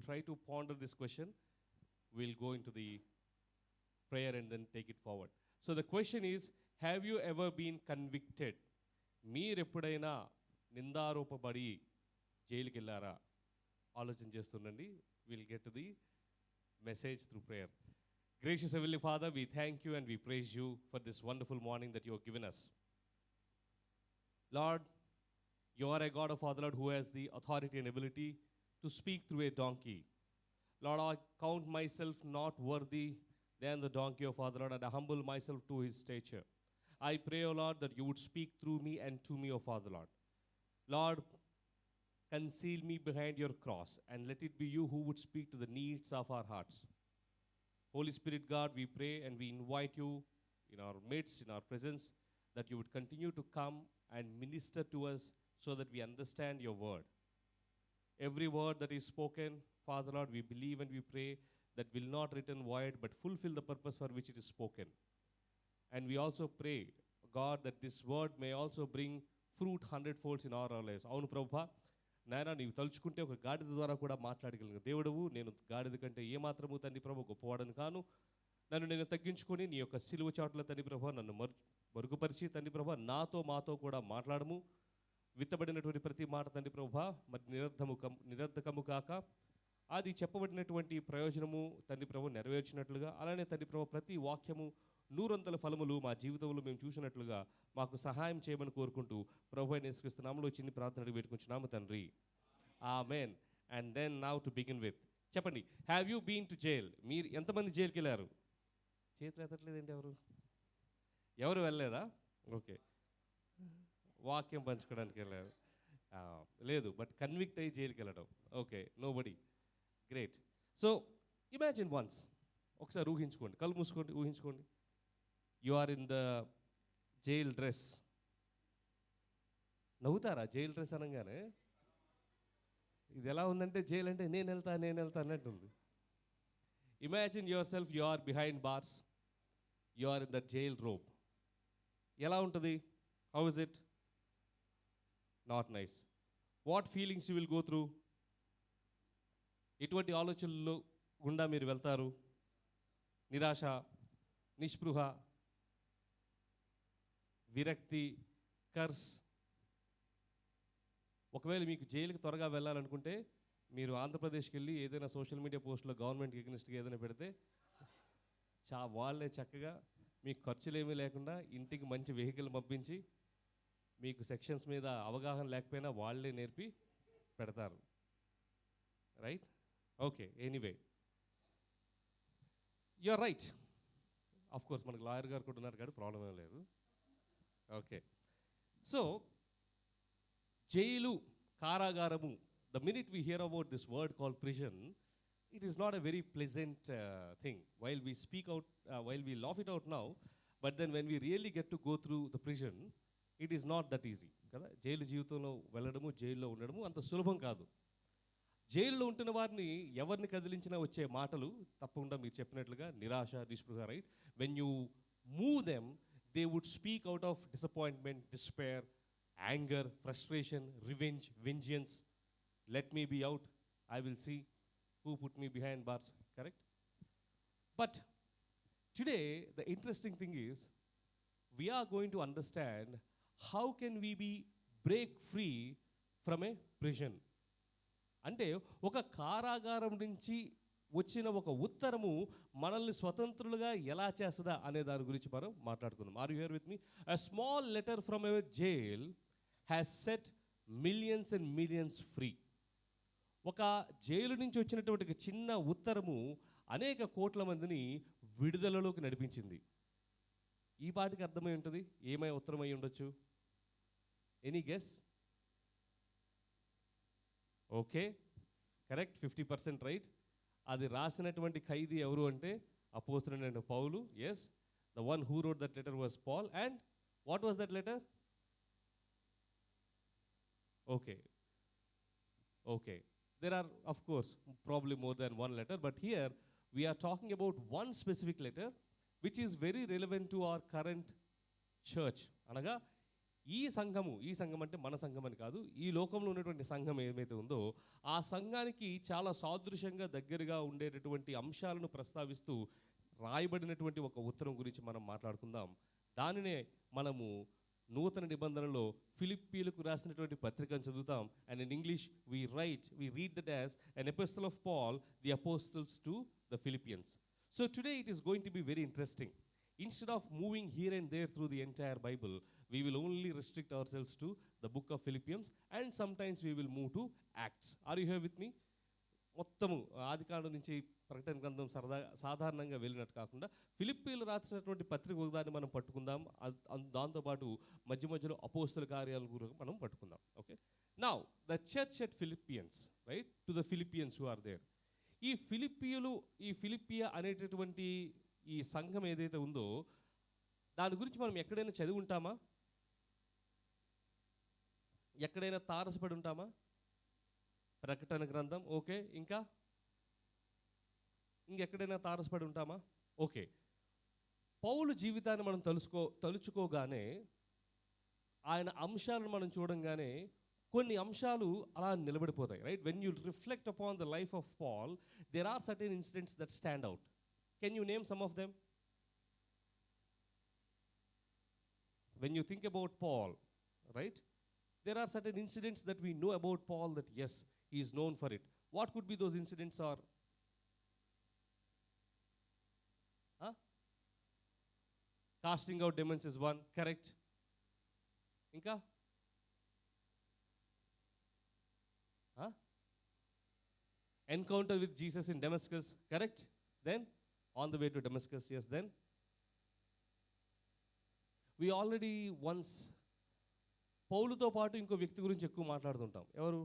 try to ponder this question. We'll go into the prayer and then take it forward. So the question is, have you ever been convicted? మీరు ఎప్పుడైనా నిందారూపబడి జైలుకి వెళ్ళారా? ఆలోచన చేస్తుండండి. Will get to the message through prayer. Gracious Heavenly Father, we thank you and we praise you for this wonderful morning that you have given us. Lord, you are a God of Father, Lord, who has the authority and ability to speak through a donkey. Lord, I count myself not worthy than the donkey of Father, Lord, and I humble myself to his stature. I pray, O Lord, that you would speak through me and to me, O Father, Lord. Lord, conceal me behind your cross and let it be you who would speak to the needs of our hearts. Holy Spirit, God, we pray and we invite you in our midst, in our presence, that you would continue to come and minister to us so that we understand your word. Every word that is spoken, Father, Lord, we believe and we pray that will not return void but fulfill the purpose for which it is spoken. And we also pray, God, that this word may also bring fruit 100-fold in our lives. అవును ప్రభువా, నాయన నీవు తలుచుకుంటే ఒక గాడిద ద్వారా కూడా మాట్లాడగలను. దేవుడవు, నేను గాడిద కంటే ఏమాత్రము తండ్రి ప్రభు గొప్పవాడను కాను. నన్ను నేను తగ్గించుకొని నీ యొక్క సిలువ చాటుల తండ్రి ప్రభు నన్ను మరుగుపరిచి తండ్రి ప్రభు నాతో మాతో కూడా మాట్లాడము. విత్తబడినటువంటి ప్రతి మాట తండ్రి ప్రభు మరి నిరర్ధకము కాక అది చెప్పబడినటువంటి ప్రయోజనము తండ్రి ప్రభు నెరవేర్చినట్లుగా, అలానే తండ్రి ప్రభు ప్రతి వాక్యము 100 ఫలములు మా జీవితంలో మేము చూసినట్లుగా మాకు సహాయం చేయమని కోరుకుంటూ ప్రభు అయిన యేసుక్రీస్తు నామములో చిన్ని ప్రార్థన పెట్టుకుంటున్నాము తండ్రి. ఆమేన్. And then now to begin with, చెప్పండి, have you been to jail? మీరు ఎంతమంది జైలుకి వెళ్ళారు? చేతులు ఎత్తట్లేదండి. ఎవరు వెళ్ళలేదా? ఓకే, వాక్యం పంచుకోవడానికి వెళ్ళారు. లేదు, బట్ కన్విక్ట్ అయ్యి జైలుకి వెళ్ళడం. Okay, nobody. Great. So imagine once, ఒకసారి ఊహించుకోండి, కళ్ళు మూసుకోండి, ఊహించుకోండి. You are in the jail dress. నవ్వుతారా జైల్ డ్రెస్ అనగానే? ఇది ఎలా ఉందంటే జైలు అంటే నేను వెళ్తా అన్నట్టుంది. Imagine yourself, you are behind bars, you are in the jail robe. ఎలా ఉంటుంది? How is it? Not nice. What feelings you will go through? ఎటువంటి ఆలోచనలు గుండా మీరు వెళ్తారు? నిరాశ, నిస్పృహ, విరక్తి, కర్స్. ఒకవేళ మీకు జైలుకి త్వరగా వెళ్ళాలనుకుంటే మీరు ఆంధ్రప్రదేశ్కి వెళ్ళి ఏదైనా సోషల్ మీడియా పోస్ట్లో గవర్నమెంట్కి ఎగ్నెస్ట్గా ఏదైనా పెడితే వాళ్ళే చక్కగా మీకు ఖర్చులు ఏమీ లేకుండా ఇంటికి మంచి వెహికల్ పంపించి మీకు సెక్షన్స్ మీద అవగాహన లేకపోయినా వాళ్ళే నేర్పి పెడతారు. Right? Okay, anyway, you are right. Of course మనకు లాయర్ గారు కూడా ఉన్నారు కాబట్టి ప్రాబ్లం ఏం లేదు. ఓకే, సో జైలు, కారాగారము, the minute we hear about this word call prison, it is not a very pleasant thing. While we speak out, while we laugh it out now, but then when we really get to go through the prison, it is not that easy. కదా, jail జీవితంలో వెళ్ళడము, జైల్లో ఉండడము అంత సులభం కాదు. జైల్లో ఉంటున్న వారిని ఎవరిని కదిలించినా వచ్చే మాటలు తప్పకుండా మీరు చెప్పినట్లుగా నిరాశ, నిస్పృహ. Right? When you move them, they would speak out of disappointment, despair, anger, frustration, revenge, vengeance. Let me be out, I will see who put me behind bars. Correct? But today the interesting thing is we are going to understand how can we be break free from a prison. అంటే ఒక కారాగారం నుంచి వచ్చిన ఒక ఉత్తరము మనల్ని స్వతంత్రులుగా ఎలా చేస్తుందా అనే దాని గురించి మనం మాట్లాడుకుందాం. Are you here with me? A small letter from a jail has set millions and millions free. ఒక జైలు నుంచి వచ్చినటువంటి ఒక చిన్న ఉత్తరము అనేక కోట్ల మందిని విడుదలలోకి నడిపించింది. ఈ పాటికి అర్థమై ఉంటుంది ఏమై ఉత్తరం అయి ఉండొచ్చు? Any guess? Okay, correct, 50% right. అది రాసినటువంటి ఖైదీ ఎవరు అంటే అపోస్తలుడైన పౌలు. Yes, the one who wrote that letter was Paul. And what was that letter? Okay, okay. There are, of course, probably more than one letter, but here we are talking about one specific letter which is very relevant to our current church. అనగా ఈ సంఘం అంటే మన సంఘం అని కాదు, ఈ లోకంలో ఉన్నటువంటి సంఘం ఏమైతే ఉందో ఆ సంఘానికి చాలా సాదృశ్యంగా దగ్గరగా ఉండేటటువంటి అంశాలను ప్రస్తావిస్తూ రాయబడినటువంటి ఒక ఉత్తరం గురించి మనం మాట్లాడుకుందాం. దానినే మనము నూతన నిబంధనలో ఫిలిప్పీలకు రాసినటువంటి పత్రికను చదువుతాం. And in English we read that as an epistle of Paul, the apostles to the Philippians. So today it is going to be very interesting. Instead of moving here and there through the entire Bible, we will only restrict ourselves to the book of Philippians, and sometimes we will move to Acts. Are you here with me? మొత్తము ఆదికాండం నుంచి ప్రకటన గ్రంథం సాధారణంగా వెళ్ళినట్టు కాకుండా ఫిలిప్పీలు రాసినటువంటి పత్రిక ఒకదాన్ని మనం పట్టుకుందాం. దాంతోపాటు మధ్యలో అపోస్తల కార్యాల గురించి మనం పట్టుకుందాం. Okay, now the church at Philippians, right, to the Philippians who are there. ఈ ఫిలిప్పియా అనేటటువంటి ఈ సంఘం ఏదైతే ఉందో దాని గురించి మనం ఎక్కడైనా చదివి ఉంటామా? ఎక్కడైనా తారసపడి ఉంటామా? ప్రకటన గ్రంథం, ఓకే, ఇంకెక్కడైనా తారసపడి ఉంటామా? ఓకే, పౌలు జీవితాన్ని మనం తలుచుకోగానే ఆయన అంశాలను మనం చూడంగానే కొన్ని అంశాలు అలా నిలబడిపోతాయి, right? When you reflect upon the life of Paul, there are certain incidents that stand out. Can you name some of them? When you think about Paul, right, there are certain incidents that we know about Paul that yes, he is known for it. What could be those incidents? Or casting out demons is one, correct? Inka encounter with Jesus in Damascus, correct? Then on the way to Damascus, yes, then we already once పౌలుతో పాటు ఇంకో వ్యక్తి గురించి ఎక్కువ మాట్లాడుతుంటాం. ఎవరు?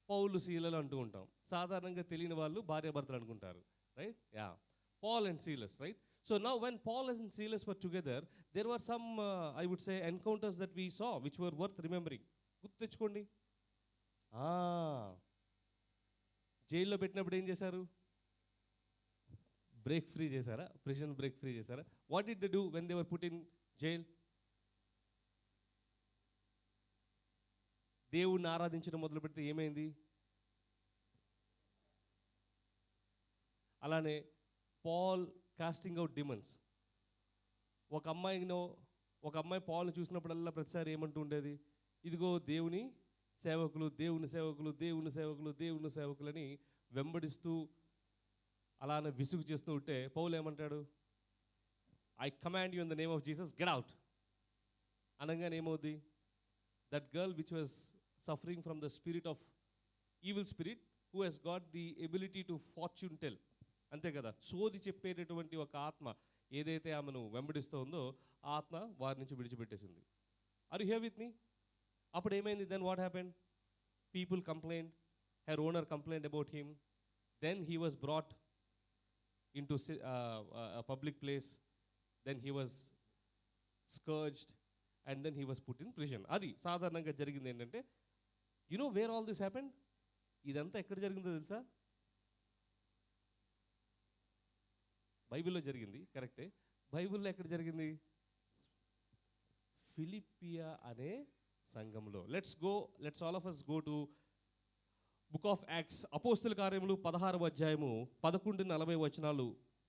పౌలు సీలలు అంటూ ఉంటాం. సాధారణంగా తెలియని వాళ్ళు భార్యాభర్తలు అనుకుంటారు, right? Yeah, Paul and Silas, right? So now when Paul and Silas were together, there were some I would say encounters that we saw which were worth remembering. గుర్తు తెచ్చుకోండి. జైల్లో పెట్టినప్పుడు ఏం చేశారు? బ్రేక్ ఫ్రీ చేశారా? ప్రిజన్ బ్రేక్ ఫ్రీ చేశారా? What did they do when they were put in jail? దేవుణ్ణి ఆరాధించడం మొదలు పెడితే ఏమైంది? అలానే పాల్ కాస్టింగ్ అవుట్ డిమన్స్. ఒక అమ్మాయి పాల్ని చూసినప్పుడల్లా ప్రతిసారి ఏమంటూ ఉండేది? ఇదిగో దేవుని సేవకులు, దేవుని సేవకులు, దేవుని సేవకులు, దేవుని సేవకులని వెంబడిస్తూ అలానే విసుగు చేస్తూ ఉంటే పౌలు ఏమంటాడు? I command you in the name of Jesus, get out అనగానే ఏమవుద్ది? That girl which was suffering from the spirit of evil spirit, who he's got the ability to fortune tell, అంతే కదా, సోది చెప్పేటటువంటి ఒక ఆత్మ ఏదైతే ఆమెను వెంబడిస్తూ ఉందో ఆ ఆత్మ వారి నుంచి విడిచిపెట్టేసింది. Are you here with me? అప్పుడు ఏమైంది? Then what happened? People complaint, her owner complaint about him. Then he was brought into a public place, then he was scourged, and then he was put in prison. Adi sadharananga jarigindi entante, you know where all this happened? Idantha ekkada jarigindo telusa? Bible lo jarigindi, correct? Bible lo ekkada jarigindi? Philippia ane సంఘంలో. let's all of us go to book of acts, అపోస్తల కార్యములు 16వ అధ్యాయము 11-40 వచనాలు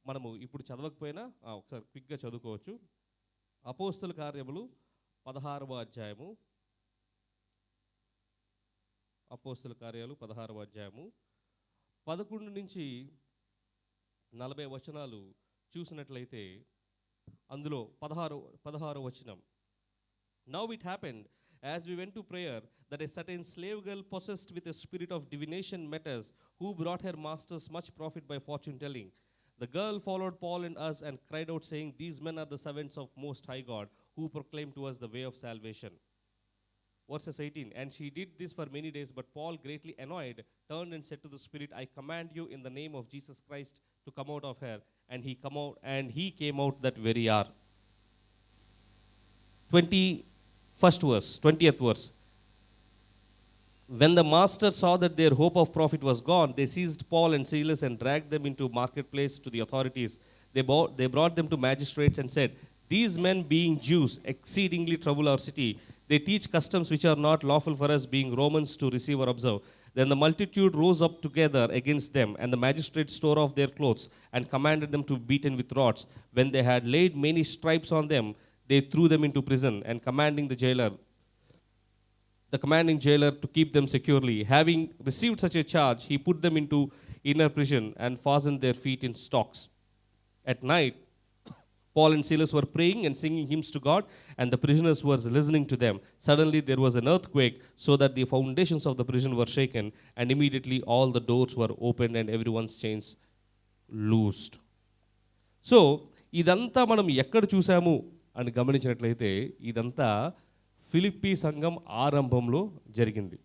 మనము ఇప్పుడు చదవకపోయినా ఒకసారి క్విక్గా చదువుకోవచ్చు. అపోస్తల కార్యములు 16వ అధ్యాయము, అపోస్తల కార్యాలు 16వ అధ్యాయము 11 నుంచి 40 వచనాలు చూసినట్లయితే అందులో 16వ వచనం. Now it happened, as we went to prayer, that a certain slave girl possessed with a spirit of divination met us, who brought her masters much profit by fortune telling. The girl followed Paul and us and cried out, saying, these men are the servants of Most High God, who proclaim to us the way of salvation. Verses 18, and she did this for many days, but Paul, greatly annoyed, turned and said to the spirit, I command you in the name of Jesus Christ to come out of her. And he came out that very hour. 20th verse. When the master saw that their hope of profit was gone, they seized Paul and Silas and dragged them into marketplace to the authorities. They brought them to magistrates and said, These men, being Jews, exceedingly trouble our city. They teach customs which are not lawful for us, being Romans, to receive or observe. Then the multitude rose up together against them, and the magistrates tore off their clothes and commanded them to be beaten with rods. When they had laid many stripes on them, they threw them into prison, and commanding jailer to keep them securely. Having received such a charge, he put them into inner prison and fastened their feet in stocks. At night, Paul and Silas were praying and singing hymns to God, and the prisoners were listening to them. Suddenly there was an earthquake, so that the foundations of the prison were shaken, and immediately all the doors were opened and everyone's chains loosed. So ఇదంతా మనం ఎక్కడ చూసాము అని గమనించినట్లయితే ఇదంతా ఫిలిప్పీ సంఘం ఆరంభంలో జరిగింది.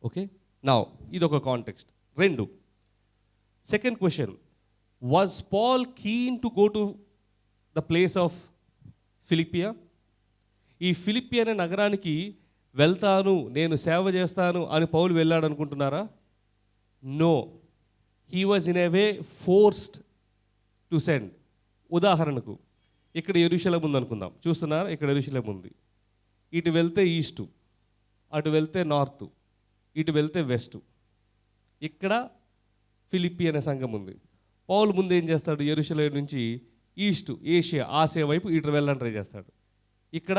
ఓకే, నౌ ఇదొక context. 2, second question, was Paul keen to go to the place of Philippi? ఈ ఫిలిప్పి అనే నగరానికి వెళ్తాను, నేను సేవ చేస్తాను అని పౌలు వెళ్ళాడు అనుకుంటున్నారా? No, he was in a way forced to send. ఉదాహరణకు ఇక్కడ యెరూషలేము ఉంది అనుకుందాం, చూస్తున్నారా? ఇక్కడ యెరూషలేము ఉంది. ఇటు వెళ్తే ఈస్టు, అటు వెళ్తే నార్తు, ఇటు వెళ్తే వెస్టు. ఇక్కడ ఫిలిప్పి అనే సంఘం ఉంది. పౌలు ముందు ఏం చేస్తాడు? యెరూషలేము నుంచి ఈస్ట్, ఏషియా, ఆసియా వైపు ఇటు వెళ్ళని ట్రై చేస్తాడు. ఇక్కడ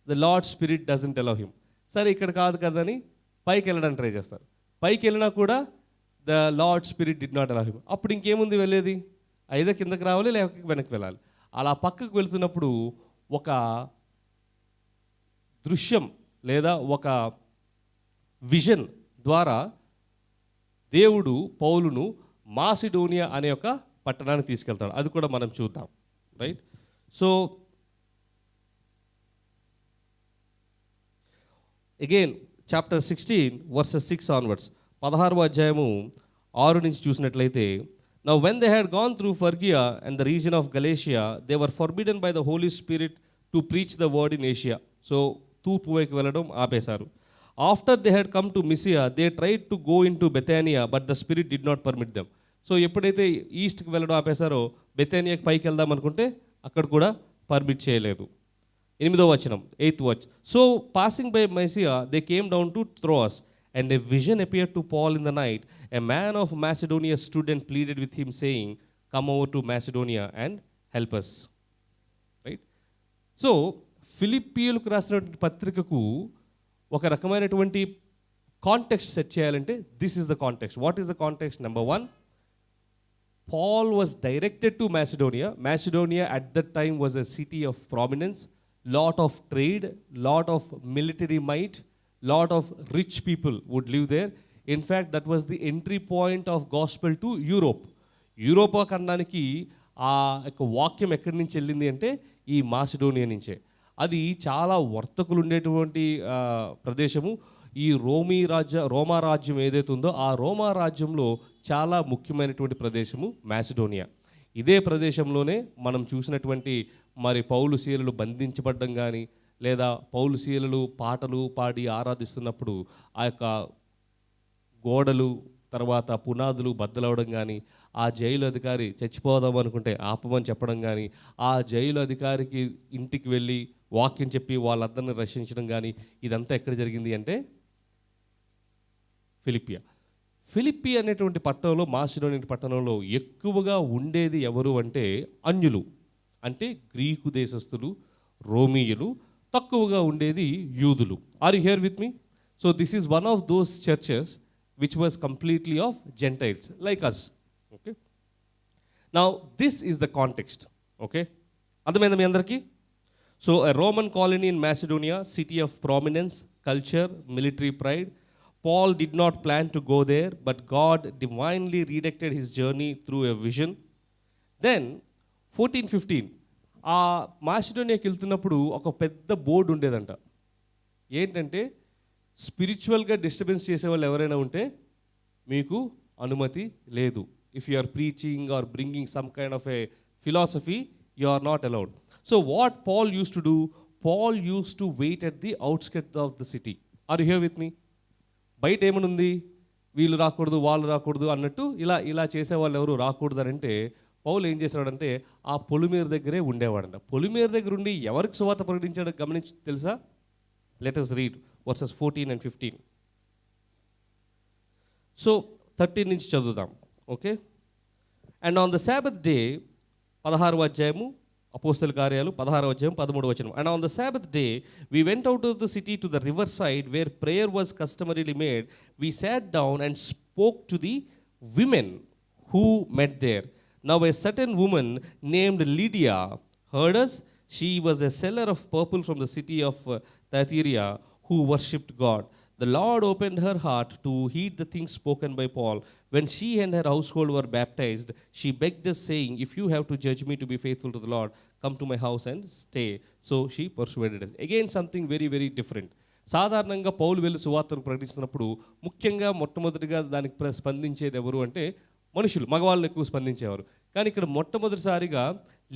the lord spirit doesn't allow him. సరే ఇక్కడ కాదు కదని పైకి వెళ్ళడానికి ట్రై చేస్తారు. పైకి వెళ్ళినా కూడా the lord spirit did not allow him. అప్పుడు ఇంకేముంది వెళ్ళేది? ఐదో కిందకి రావాలి, లేకపోతే వెనక్కి వెళ్ళాలి. అలా పక్కకు వెళ్తున్నప్పుడు ఒక దృశ్యం లేదా ఒక విజన్ ద్వారా దేవుడు పౌలును మాసిడోనియా అనే ఒక పట్టణానికి తీసుకెళ్తాడు. అది కూడా మనం చూద్దాం, right? So again chapter 16 verses 6 onwards, 16వ అధ్యాయము 6 నుంచి చూసినట్లయితే, Now when they had gone through Phrygia and the region of Galatia, they were forbidden by the Holy Spirit to preach the word in Asia. So తూర్పు వైపు వెళ్ళడం ఆపేశారు. After they had come to Mysia, they tried to go into Bethania, but the Spirit did not permit them. So ఎప్పుడైతే ఈస్ట్కి వెళ్ళడం ఆపేశారో, బెతానియాకి పైకి వెళ్దాం అనుకుంటే అక్కడ కూడా పర్మిట్ చేయలేదు. 8వ వచనం, 8th verse. So passing by Mysia they came down to Troas, and a vision appeared to Paul in the night. A man of Macedonia stood and pleaded with him, saying, Come over to Macedonia and help us. Right? So ఫిలిప్పీయులకు రాసినటువంటి పత్రికకు ఒక రకమైనటువంటి context set చేయాలంటే this is the context. What is the context? Number 1, Paul was directed to Macedonia. Macedonia at that time was a city of prominence, lot of trade, lot of military might, lot of rich people would live there. In fact, that was the entry point of gospel to Europe. యూరోపా ఖండానికి ఆ యొక్క వాక్యం ఎక్కడి నుంచి వెళ్ళింది అంటే ఈ మాసిడోనియా నుంచే. అది చాలా వర్తకులు ఉండేటువంటి ప్రదేశము. ఈ రోమా రాజ్యం ఏదైతే ఉందో ఆ రోమా రాజ్యంలో చాలా ముఖ్యమైనటువంటి ప్రదేశము మాసిడోనియా. ఇదే ప్రదేశంలోనే మనం చూసినటువంటి మరి పౌలు శీలలు బంధించబడ్డం కానీ, లేదా పౌలు శీలలు పాటలు పాడి ఆరాధిస్తున్నప్పుడు ఆ యొక్క గోడలు తర్వాత పునాదులు బద్దలవడం కానీ, ఆ జైలు అధికారి చచ్చిపోదాం అనుకుంటే ఆపమని చెప్పడం కానీ, ఆ జైలు అధికారికి ఇంటికి వెళ్ళి వాక్యం చెప్పి వాళ్ళందరిని రక్షించడం కానీ, ఇదంతా ఎక్కడ జరిగింది అంటే ఫిలిప్పి అనేటువంటి పట్టణంలో, మాసిడోనియా పట్టణంలో ఎక్కువగా ఉండేది ఎవరు అంటే అన్యులు, అంటే గ్రీకు దేశస్థులు, రోమీయులు. తక్కువగా ఉండేది యూదులు. Are you here with me? So this is one of those churches which was completely of gentiles like us. Okay, now this is the context. Okay, అర్థమైందా మీ అందరికీ? So a Roman colony in Macedonia, city of prominence, culture, military pride. Paul did not plan to go there, but God divinely redirected his journey through a vision. Then 14-15 ఆ మాసిడోనియాకి వెళ్తున్నప్పుడు ఒక పెద్ద board ఉండేదంట. ఏంటంటే స్పిరిచువల్గా disturbance చేసేవాళ్ళు ఎవరైనా ఉంటే మీకు అనుమతి లేదు. If you are preaching or bringing some kind of a philosophy, you are not allowed. So what Paul used to do, Paul used to wait at the outskirts of the city. Are you here with me? బయట ఏమనుంది, వీళ్ళు రాకూడదు వాళ్ళు రాకూడదు అన్నట్టు ఇలా చేసేవాళ్ళు ఎవరు రాకూడదు అని అంటే పౌలు ఏం చేశాడంటే ఆ పొలిమేర దగ్గరే ఉండేవాడంట. పొలిమేర దగ్గర ఉండి ఎవరికి సువార్త ప్రకటించాడో గమనించి తెలుసా? Let us read verses 14 and 15. So 13 నుంచి చదువుదాం. Okay. And on the Sabbath day, 16వ అధ్యాయము అపోస్తల కార్యాలు 16వ అధ్యాయం 13వ వచనం. And on the Sabbath day we went out of the city to the river side where prayer was customarily made. We sat down and spoke to the women who met there. Now a certain woman named Lydia heard us. She was a seller of purple from the city of Thyatira who worshipped God. The Lord opened her heart to heed the things spoken by Paul. When she and her household were baptized, she begged us, saying, "If you have to judge me to be faithful to the Lord, come to my house and stay." So she persuaded us. Again, something very, very different. సాధారణంగా పౌలు వెళ్ళి సువార్తను ప్రకటిస్తున్నప్పుడు ముఖ్యంగా మొట్టమొదటిగా దానికి స్పందించేది ఎవరు అంటే మనుషులు, మగవాళ్ళు ఎక్కువ స్పందించేవారు. కానీ ఇక్కడ మొట్టమొదటిసారిగా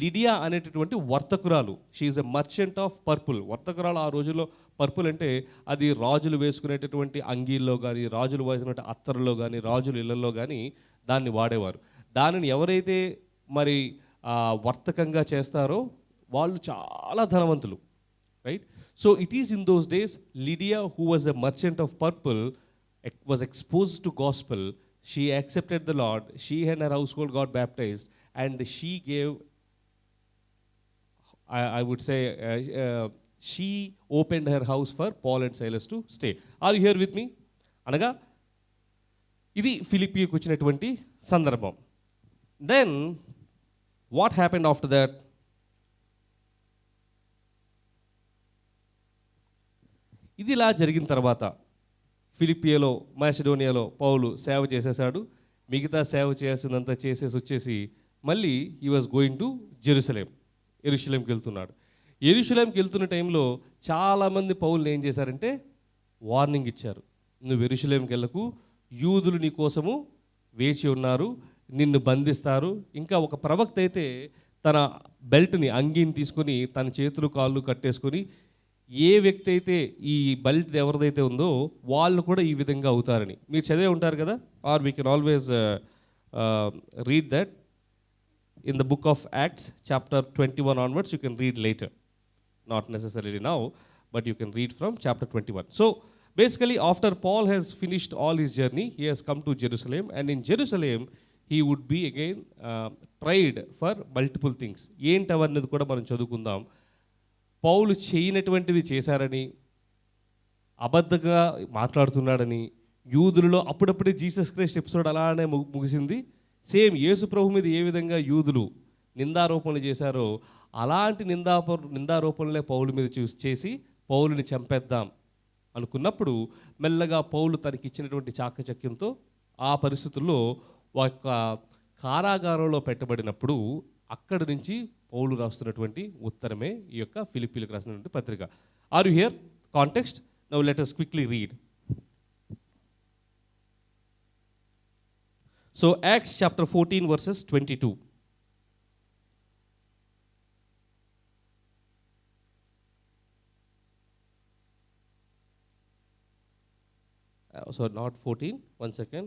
లిడియా అనేటటువంటి వర్తకురాలు, she a merchant of purple. వర్తకురాలు ఆ రోజుల్లో పర్పుల్ అంటే అది రాజులు వేసుకునేటటువంటి అంగీల్లో కానీ, రాజులు వేసుకునే అత్తరులో కానీ, రాజుల ఇళ్లలో కానీ దాన్ని వాడేవారు. దానిని ఎవరైతే మరి వర్తకంగా చేస్తారో వాళ్ళు చాలా ధనవంతులు, right? So it is in those days Lydia who was a merchant of purple was exposed to gospel. She accepted the Lord. She and her household got baptized, and she gave, I would say, she opened her house for Paul and Silas to stay. Are you here with me? అనగా ఇది ఫిలిప్పీకి వచ్చినటువంటి సందర్భం. Then what happened after that? ఇది ఇలా జరిగిన తర్వాత ఫిలిప్పియలో, మాసిడోనియాలో పౌలు సేవ చేసేసాడు. మిగతా సేవ చేయాల్సిందంతా చేసేసి వచ్చేసి మళ్ళీ హీ వాజ్ గోయింగ్ టు యెరూషలేంకి వెళ్తున్నాడు. యెరూషలేంకి వెళ్తున్న టైంలో చాలామంది పౌలుని ఏం చేశారంటే వార్నింగ్ ఇచ్చారు. నువ్వు యెరూషలేంకి వెళ్ళకు, యూదులు నీ కోసము వేచి ఉన్నారు, నిన్ను బంధిస్తారు. ఇంకా ఒక ప్రవక్త అయితే తన బెల్ట్ని, అంగీని తీసుకొని తన చేతులు కాళ్ళు కట్టేసుకొని ఏ వ్యక్తి అయితే ఈ బెల్ట్ ఎవరిదైతే ఉందో వాళ్ళు కూడా ఈ విధంగా అవుతారని మీరు చదివే ఉంటారు కదా. Or we can always read that in the book of Acts chapter 21 onwards. You can read later, not necessarily now, but you can read from chapter 21. So basically after Paul has finished all his journey, he has come to Jerusalem, and in Jerusalem he would be again tried for multiple things. ఏంటవన్నది కూడా మనం చదువుకుందాం. పౌలు చేయనటువంటిది చేశారని, అబద్ధంగా మాట్లాడుతున్నాడని, యూదులలో అప్పుడప్పుడే Jesus Christ episode అలానే ముగిసింది. Same యేసు ప్రభు మీద ఏ విధంగా యూదులు నిందారోపణలు చేశారో అలాంటి నిందారోపణలే పౌలు మీద చేసి పౌలుని చంపేద్దాం అనుకున్నప్పుడు మెల్లగా పౌలు తనకి ఇచ్చినటువంటి చాకచక్యంతో ఆ పరిస్థితుల్లో ఒక కారాగారంలో పెట్టబడినప్పుడు అక్కడి నుంచి పౌలు రాస్తున్నటువంటి ఉత్తరమే ఈ యొక్క ఫిలిప్పీలకు రాసినటువంటి పత్రిక. Are you here? Context. Now let us quickly read. So Acts chapter 14 verses 22. So not 14, one second.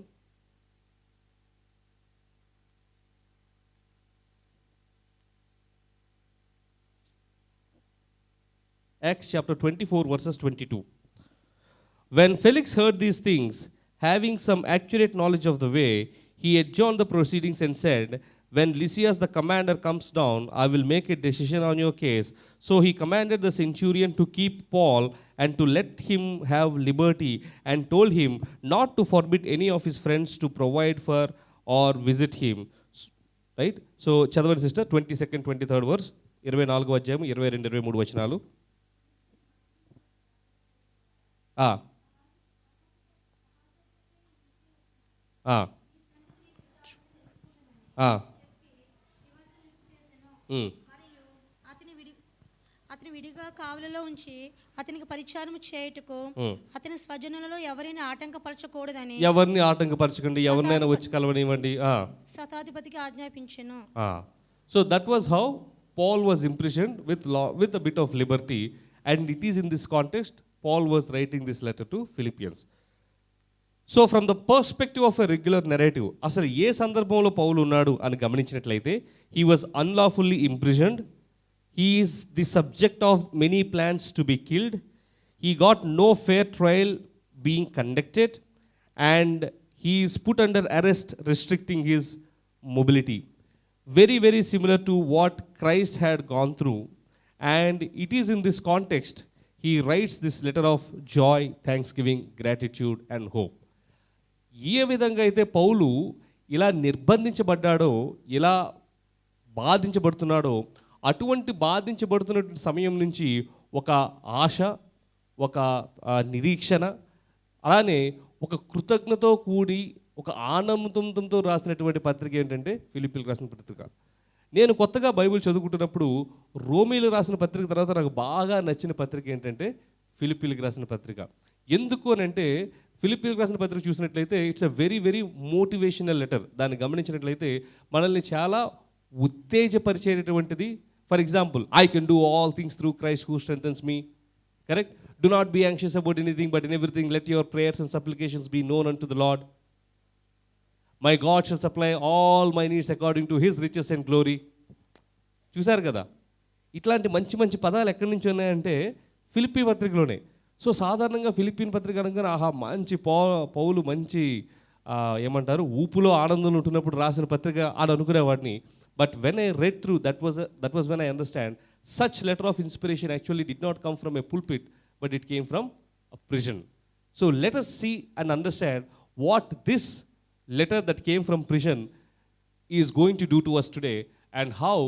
Acts chapter 24 verses 22. When Felix heard these things, having some accurate knowledge of the way, he adjourned the proceedings and said, "When Lysias the commander comes down, I will make a decision on your case." So he commanded the centurion to keep Paul and to let him have liberty, and told him not to forbid any of his friends to provide for or visit him. Right? So చదవండి sister, 22nd 23rd verse, 24వ అధ్యాయం 22 23 వచనాలు. అతని విడిగా కావలిలో ఉంచి అతనికి పరిచారం చేయుటకు అతని స్వజనులలో ఎవరిని ఆటంకపరచకూడదని, ఎవరిని ఆటంకపరచకండి, ఎవరినైనా వచ్చి కలవనివ్వండి శతాధిపతికి ఆజ్ఞాపించెను. So that was how Paul was imprisoned with a bit of liberty, and it is in this context Paul was writing this letter to Philippians. So from the perspective of a regular narrative, అసలు ఏ సందర్భంలో పౌలు ఉన్నాడు అని గమనించినట్లయితే, he was unlawfully imprisoned, he is the subject of many plans to be killed, he got no fair trial being conducted, and he is put under arrest restricting his mobility. Very, very similar to what Christ had gone through. And it is in this context he writes this letter of joy, thanksgiving, gratitude and hope. ఏ విధంగా అయితే పౌలు ఇలా నిర్బంధించబడ్డాడో, ఇలా బాధించబడుతున్నాడో, అటువంటి బాధించబడుతున్న సమయం నుంచి ఒక ఆశ, ఒక నిరీక్షణ, అలానే ఒక కృతజ్ఞతో కూడి ఒక ఆనందంతో రాసినటువంటి పత్రిక ఏంటంటే ఫిలిప్పీలకు రాసిన పత్రిక. నేను కొత్తగా బైబిల్ చదువుకుంటున్నప్పుడు రోమీలు రాసిన పత్రిక తర్వాత నాకు బాగా నచ్చిన పత్రిక ఏంటంటే ఫిలిప్పీలకు రాసిన పత్రిక. ఎందుకు అని అంటే, ఫిలిప్పీలకు రాసిన పత్రిక చూసినట్లయితే it's a very very motivational letter. దాన్ని గమనించినట్లయితే మనల్ని చాలా ఉత్తేజపరిచేటటువంటిది. For example, I can do all things through Christ who strengthens me. Correct? Do not be anxious about anything but in everything let your prayers and supplications be known unto the Lord. My God shall supply all my needs according to his riches and glory. చూశారు కదా, ఇట్లాంటి మంచి మంచి పదాలు ఎక్కడి నుంచి ఉన్నాయంటే Philippi పత్రికలోనే. So సాధారణంగా ఫిలిప్పీన్ పత్రిక అనగానే ఆహా మంచి పౌలు మంచి ఏమంటారు ఊపులో ఆనందంలో ఉంటున్నప్పుడు రాసిన పత్రిక అని అనుకునేవాడిని. But when I read through that was when I understand such letter of inspiration actually did not come from a pulpit but it came from a prison. So let us see and understand what this letter that came from prison is going to do to us today, and how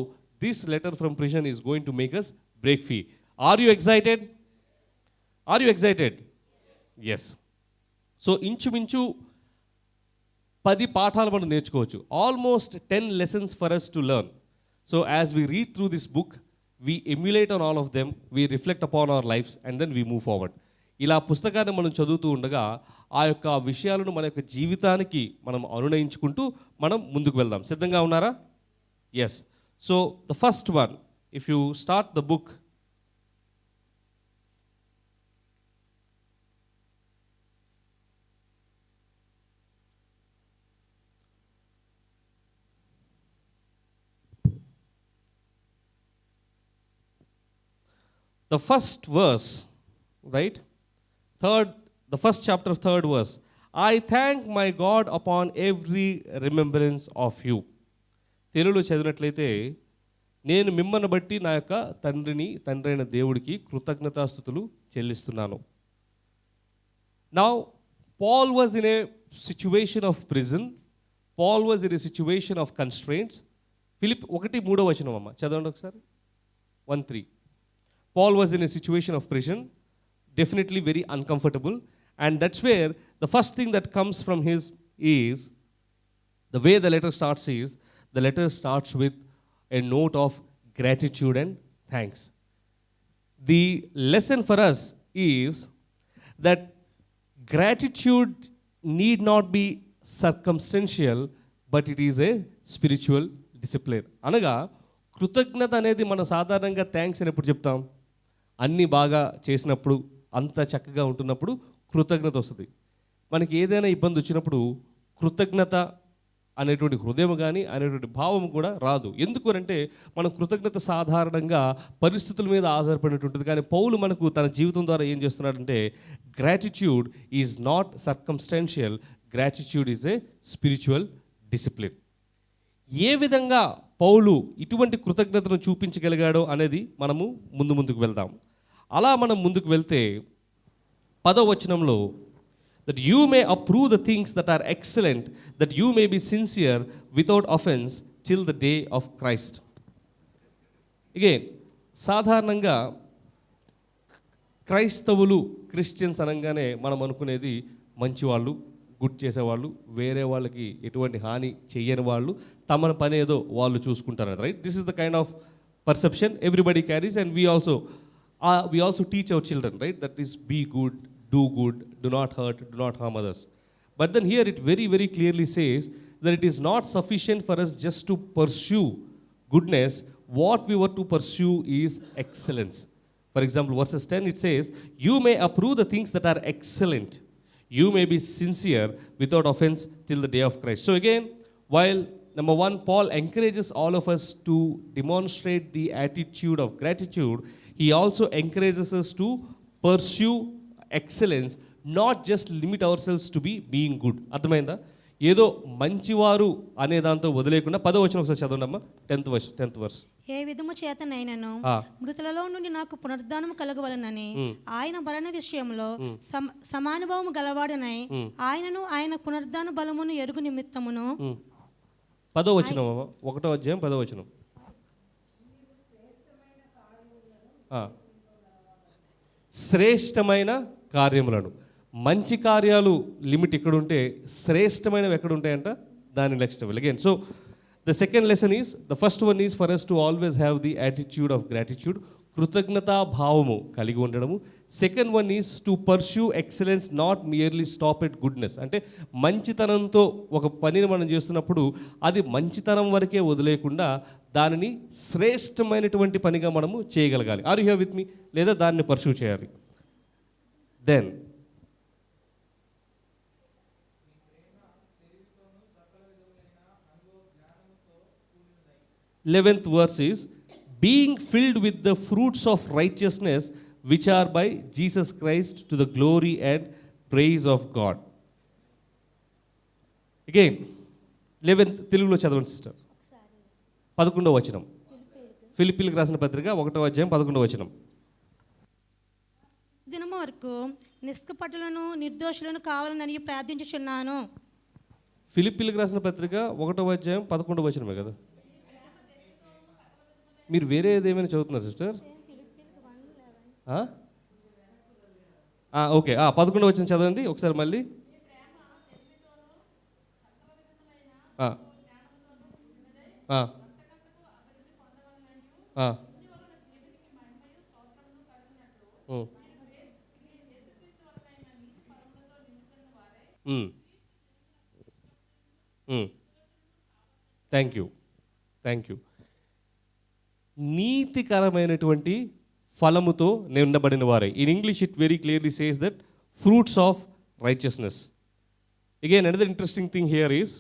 this letter from prison is going to make us break free. Are you excited? Are you excited? Yes. So ఇంచుమించు 10 పాఠాలు మనం నేర్చుకోవచ్చు. Almost 10 lessons for us to learn. So as we read through this book, we emulate on all of them, we reflect upon our lives, and then we move forward. ఇలా పుస్తకాన్ని మనం చదువుతూ ఉండగా ఆ యొక్క విషయాలను మన యొక్క జీవితానికి మనం అనునయించుకుంటూ మనం ముందుకు వెళ్దాం. సిద్ధంగా ఉన్నారా? Yes. So the first one, if you start the book, the first verse, right? The first chapter of 3rd verse. I thank my God upon every remembrance of you. తెలుగులో చదివినట్లయితే, నేను మిమ్మల్ని బట్టి నా యొక్క తండ్రి అయిన దేవుడికి కృతజ్ఞతాస్తుతులు చెల్లిస్తున్నాను. Now Paul was in a situation of prison. Paul was in a situation of constraints. Philip 1:3 వచనం అమ్మ చదవండి ఒకసారి. 1:3. Paul was in a situation of prison, definitely very uncomfortable, and that's where the first thing that comes from his is, the way the letter starts is, the letter starts with a note of gratitude and thanks. The lesson for us is that gratitude need not be circumstantial, but it is a spiritual discipline. అనగా కృతజ్ఞత అనేది మనం సాధారణంగా thanks అని ఎప్పుడు చెప్తాం? అన్నీ బాగా చేసినప్పుడు, అంత చక్కగా ఉంటున్నప్పుడు కృతజ్ఞత వస్తుంది. మనకి ఏదైనా ఇబ్బంది వచ్చినప్పుడు కృతజ్ఞత అనేటువంటి హృదయం కానీ అనేటువంటి భావం కూడా రాదు. ఎందుకు అంటే మనం కృతజ్ఞత సాధారణంగా పరిస్థితుల మీద ఆధారపడినటువంటిది. కానీ పౌలు మనకు తన జీవితం ద్వారా ఏం చేస్తున్నాడంటే, gratitude is not circumstantial, gratitude is a spiritual discipline. ఏ విధంగా పౌలు ఇటువంటి కృతజ్ఞతను చూపించగలిగాడో అనేది మనము ముందుకు వెళ్దాం. అలా మనం ముందుకు వెళ్తే 10వ వచనంలో, that you may approve the things that are excellent, that you may be sincere without offense till the day of Christ. Again, సాధారణంగా క్రైస్తవులు, క్రిస్టియన్స్ అనగానే మనం అనుకునేది మంచివాళ్ళు, గుడ్ చేసేవాళ్ళు, వేరే వాళ్ళకి ఎటువంటి హాని చేయని వాళ్ళు, తమ పని ఏదో వాళ్ళు చూసుకుంటారు, right? This is the kind of perception everybody carries, and we also teach our children, right? That is, be good, do good, do not hurt, do not harm others. But then here it very, very clearly says that it is not sufficient for us just to pursue goodness. What we were to pursue is excellence. For example, verses 10, it says, you may approve the things that are excellent. you may be sincere without offense till the day of Christ. So again, while number one, Paul encourages all of us to demonstrate the attitude of gratitude, he also encourages us to pursue excellence, not just limit ourselves to be being good. అర్థమైందా? ఏదో మంచివారు అనే దాంతో వదిలేకుండా 10వ వచనం ఒకసారి చదవండి అమ్మా. 10th verse. ఏ విధము చేతనైనను మృతులలో నుండి నాకు పునరుద్ధానము కలగవలనని ఆయన మరణ విషయంలో సమానుభవము గలవాడనై ఆయనను ఆయన పునరుద్ధాన బలమును ఎరుగు నిమిత్తమును. 10వ వచనం, 1వ అధ్యాయం 10వ వచనం. శ్రేష్టమైన కార్యములను, మంచి కార్యాలు లిమిట్ ఇక్కడ ఉంటే శ్రేష్టమైనవి ఎక్కడ ఉంటాయంట, దాని next level. Again, so the second lesson is, the first one is for us to always have the attitude of gratitude, కృతజ్ఞతా భావము కలిగి ఉండడము. Second one is to pursue excellence, not merely stop at goodness. అంటే మంచితనంతో ఒక పనిని మనం చేస్తున్నప్పుడు అది మంచితనం వరకే వదిలేకుండా దానిని శ్రేష్టమైనటువంటి పనిగా మనము చేయగలగాలి. Are you here with me? లేదా దాన్ని పర్స్యూ చేయాలి. Then 11th verse is, being filled with the fruits of righteousness which are by Jesus Christ to the glory and praise of God. Again, 11th తెలుగులో చదవండి sister. 11వ వచనం, ఫిలిప్పీలకు రాసిన పత్రిక 1వ అధ్యాయం 11వ వచనం. దినము వరకు నిష్కపటులను నిర్దోషులను కావాలని ప్రార్థించుచున్నాను. ఫిలిప్పీలకు రాసిన పత్రిక 1వ అధ్యాయం 11వ వచనమే కదా? మీరు వేరే ఏదేమైనా చదువుతున్నారు సిస్టర్? ఓకే, 11వ వచనం చదవండి ఒకసారి మళ్ళీ. Thank you. నీతికరమైనటువంటి ఫలముతో నిండబడిన వారే. In English it very clearly says that fruits of righteousness. Again another interesting thing here is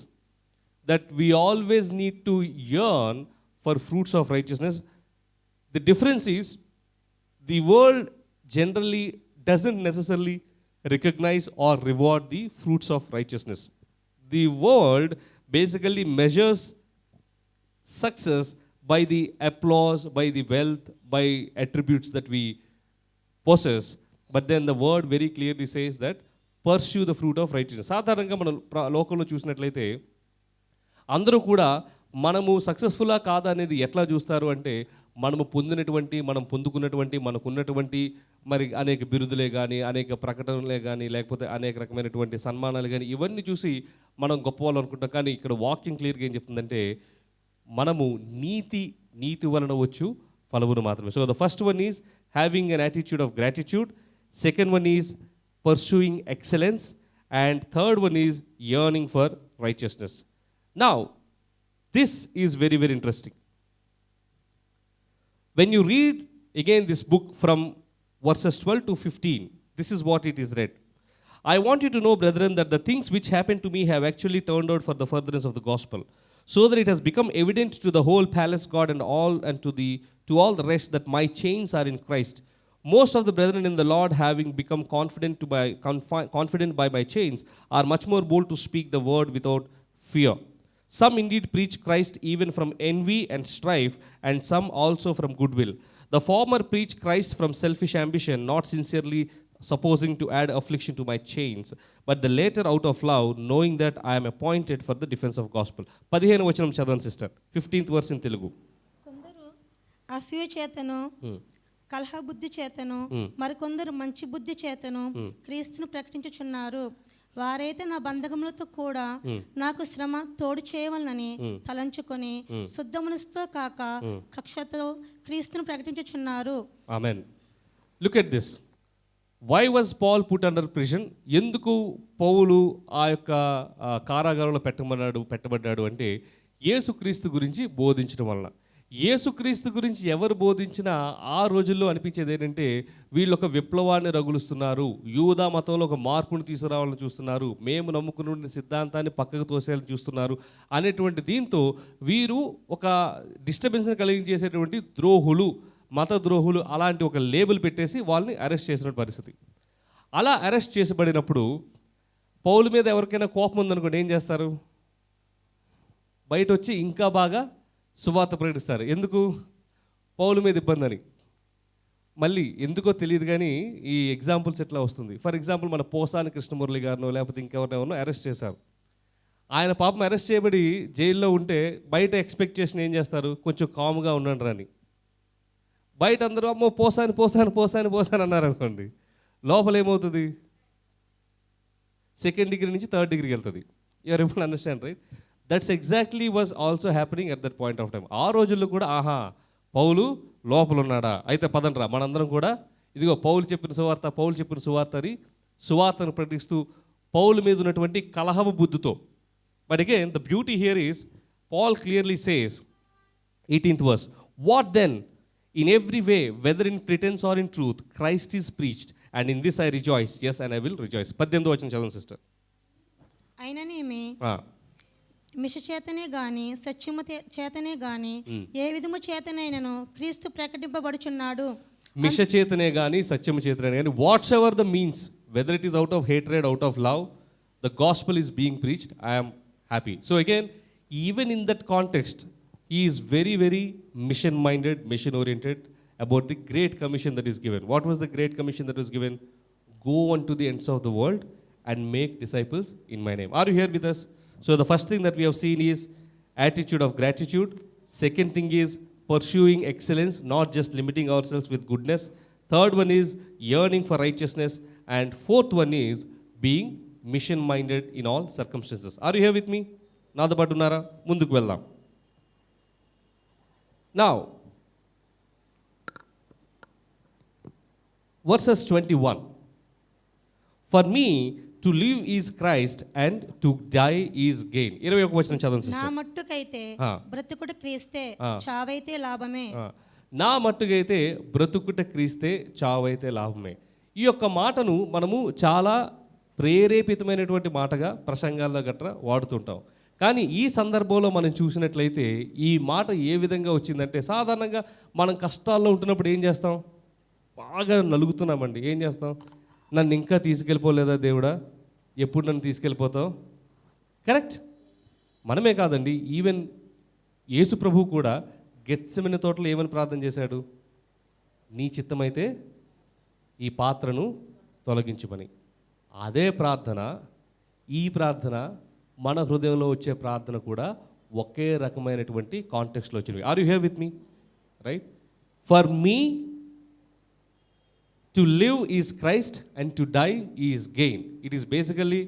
that we always need to yearn for fruits of righteousness. The difference is the world generally doesn't necessarily recognize or reward the fruits of righteousness. The world basically measures success by the applause, by the wealth, by attributes that we possess. But then the word very clearly says that pursue the fruit of righteousness. సాధారణంగా మనం లోకంలో చూసినట్లయితే అందరూ కూడా మనము సక్సెస్ఫుల్లా కాదా అనేది ఎట్లా చూస్తారు అంటే, మనము పొందినటువంటి, మనం పొందుకున్నటువంటి, మనకున్నటువంటి మరి అనేక బిరుదులే కానీ, అనేక ప్రకటనలే కానీ, లేకపోతే అనేక రకమైనటువంటి సన్మానాలు కానీ, ఇవన్నీ చూసి మనం గొప్పవాళ్ళు అనుకుంటాం. కానీ ఇక్కడ వాక్యం క్లియర్గా ఏం చెప్తుందంటే, మనము నీతి వలన వచ్చు ఫలమును మాత్రమే. So the first one is having an attitude of gratitude, second one is pursuing excellence, and third one is yearning for righteousness. Now this is very, very interesting. When you read again this book from verses 12 to 15, this is what it is read. I want you to know, brethren, that the things which happened to me have actually turned out for the furtherance of the gospel, so that it has become evident to the whole palace guard and to all the rest that my chains are in Christ. Most of the brethren in the Lord, having become confident by my chains, are much more bold to speak the word without fear. Some indeed preach Christ even from envy and strife, and some also from goodwill. The former preach Christ from selfish ambition, not sincerely supposing to add affliction to my chains, but the latter out of love, knowing that I am appointed for the defense of gospel. 15వ వచనం చదవండి sister, 15th verse in Telugu. కొందరు అసూయ చేతను, కలహ బుద్ధి చేతను, మరికొందరు మంచి బుద్ధి చేతను క్రీస్తును ప్రకటించుచున్నారు. వారైతే నా బంధకములతో కూడా నాకు శ్రమ తోడు చేయవలనని తలంచుకొని శుద్ధ మనసుతో కాక కక్షతో క్రీస్తును ప్రకటించుచున్నారు. Amen. Look at this. Why was Paul put under prison? ఎందుకు పౌలు ఆ యొక్క కారాగారంలో పెట్టబడ్డాడు అంటే, యేసుక్రీస్తు గురించి బోధించడం వలన. యేసుక్రీస్తు గురించి ఎవరు బోధించినా ఆ రోజుల్లో అనిపించేది ఏంటంటే వీళ్ళు ఒక విప్లవాన్ని రగులుస్తున్నారు, యూదా మతంలో ఒక మార్పును తీసుకురావాలని చూస్తున్నారు, మేము నమ్ముకున్న సిద్ధాంతాన్ని పక్కకు తోసేయాలని చూస్తున్నారు అనేటువంటి దీంతో వీరు ఒక డిస్టర్బెన్స్ని కలిగించేసేటువంటి ద్రోహులు, మత ద్రోహులు అలాంటి ఒక లేబుల్ పెట్టేసి వాళ్ళని అరెస్ట్ చేసిన పరిస్థితి. అలా అరెస్ట్ చేసబడినప్పుడు పౌలు మీద ఎవరికైనా కోపం ఉందనుకోండి, ఏం చేస్తారు? బయట వచ్చి ఇంకా బాగా సువార్త ప్రకటిస్తారు. ఎందుకు? పౌలు మీద ఇబ్బంది అని. మళ్ళీ ఎందుకో తెలియదు కానీ ఈ ఎగ్జాంపుల్స్ ఎట్లా వస్తుంది. ఫర్ ఎగ్జాంపుల్ మన పోసాని కృష్ణమురళి గారినో లేకపోతే ఇంకెవరినో అరెస్ట్ చేశారు. ఆయన పాపం అరెస్ట్ చేయబడి జైల్లో ఉంటే బయట ఎక్స్పెక్టేషన్ ఏం చేస్తారు? కొంచెం కామ్గా ఉండండి అని. బయట అందరూ అమ్మో పోసాని పోసాని పోసాని పోసాని అన్నారు అనుకోండి, లోపల ఏమవుతుంది? సెకండ్ డిగ్రీ నుంచి థర్డ్ డిగ్రీకి వెళ్తుంది. You're able to understand, right? That's exactly was also happening at that point of time. ఆ రోజుల్లో కూడా ఆహా పౌలు లోపల ఉన్నాడా, అయితే పదండ్రా మనందరం కూడా ఇదిగో పౌలు చెప్పిన సువార్త అని సువార్తను ప్రకటిస్తూ పౌలు మీద ఉన్నటువంటి కలహము బుద్ధితో. But again the beauty here is Paul clearly says 18th verse, what then? In every way, whether in pretense or in truth, Christ is preached, and in this I rejoice, yes, and I will rejoice. 18వ వచనం చదవండి sister. అయిననేమి మిష చేతనే గాని సత్యము చేతనే గాని ఏ విధము చేతనైనను క్రీస్తు ప్రకటింపబడుచున్నాడు. మిష చేతనే గాని సత్యము చేతనే గాని, whatsoever the means, whether it is out of hatred, out of love, the gospel is being preached, I am happy. So again, even in that context, he is very, very mission-minded, mission-oriented about the Great Commission that is given. What was the Great Commission that was given? Go unto the ends of the world and make disciples in my name. Are you here with us? So the first thing that we have seen is attitude of gratitude. Second thing is pursuing excellence, not just limiting ourselves with goodness. Third one is yearning for righteousness. And fourth one is being mission-minded in all circumstances. Are you here with me? నాతో పాటు ఉన్నారా? ముందుకు వెళ్దాం. Now, verses 21. For me to live is Christ and to die is gain. 21వ వచనం చదవండి sister. నా మట్టుకైతే బ్రతుకుట క్రీస్తే చావైతే లాభమే. నా మట్టుకైతే బ్రతుకుట క్రీస్తే చావైతే లాభమే. ఈ యొక్క మాటను మనము చాలా ప్రేరేపితమైనటువంటి మాటగా ప్రసంగాల్లో గట్రా వాడుతుంటాం. కానీ ఈ సందర్భంలో మనం చూసినట్లయితే ఈ మాట ఏ విధంగా వచ్చిందంటే, సాధారణంగా మనం కష్టాల్లో ఉంటున్నప్పుడు ఏం చేస్తాం? బాగా నలుగుతున్నామండి. ఏం చేస్తాం? నన్ను ఇంకా తీసుకెళ్ళిపోలేదా దేవుడా, ఎప్పుడు నన్ను తీసుకెళ్ళిపోతావు? కరెక్ట్. మనమే కాదండి, ఈవెన్ యేసు ప్రభు కూడా గెత్సెమనే తోటలో ఏమని ప్రార్థన చేశాడు? నీ చిత్తమైతే ఈ పాత్రను తొలగించుమని. అదే ప్రార్థన, ఈ ప్రార్థన, మన హృదయంలో వచ్చే ప్రార్థన కూడా ఒకే రకమైనటువంటి కాంటెక్స్ట్లో వచ్చినవి. Are you here with me? Right. For me to live is Christ and to die is gain. It is basically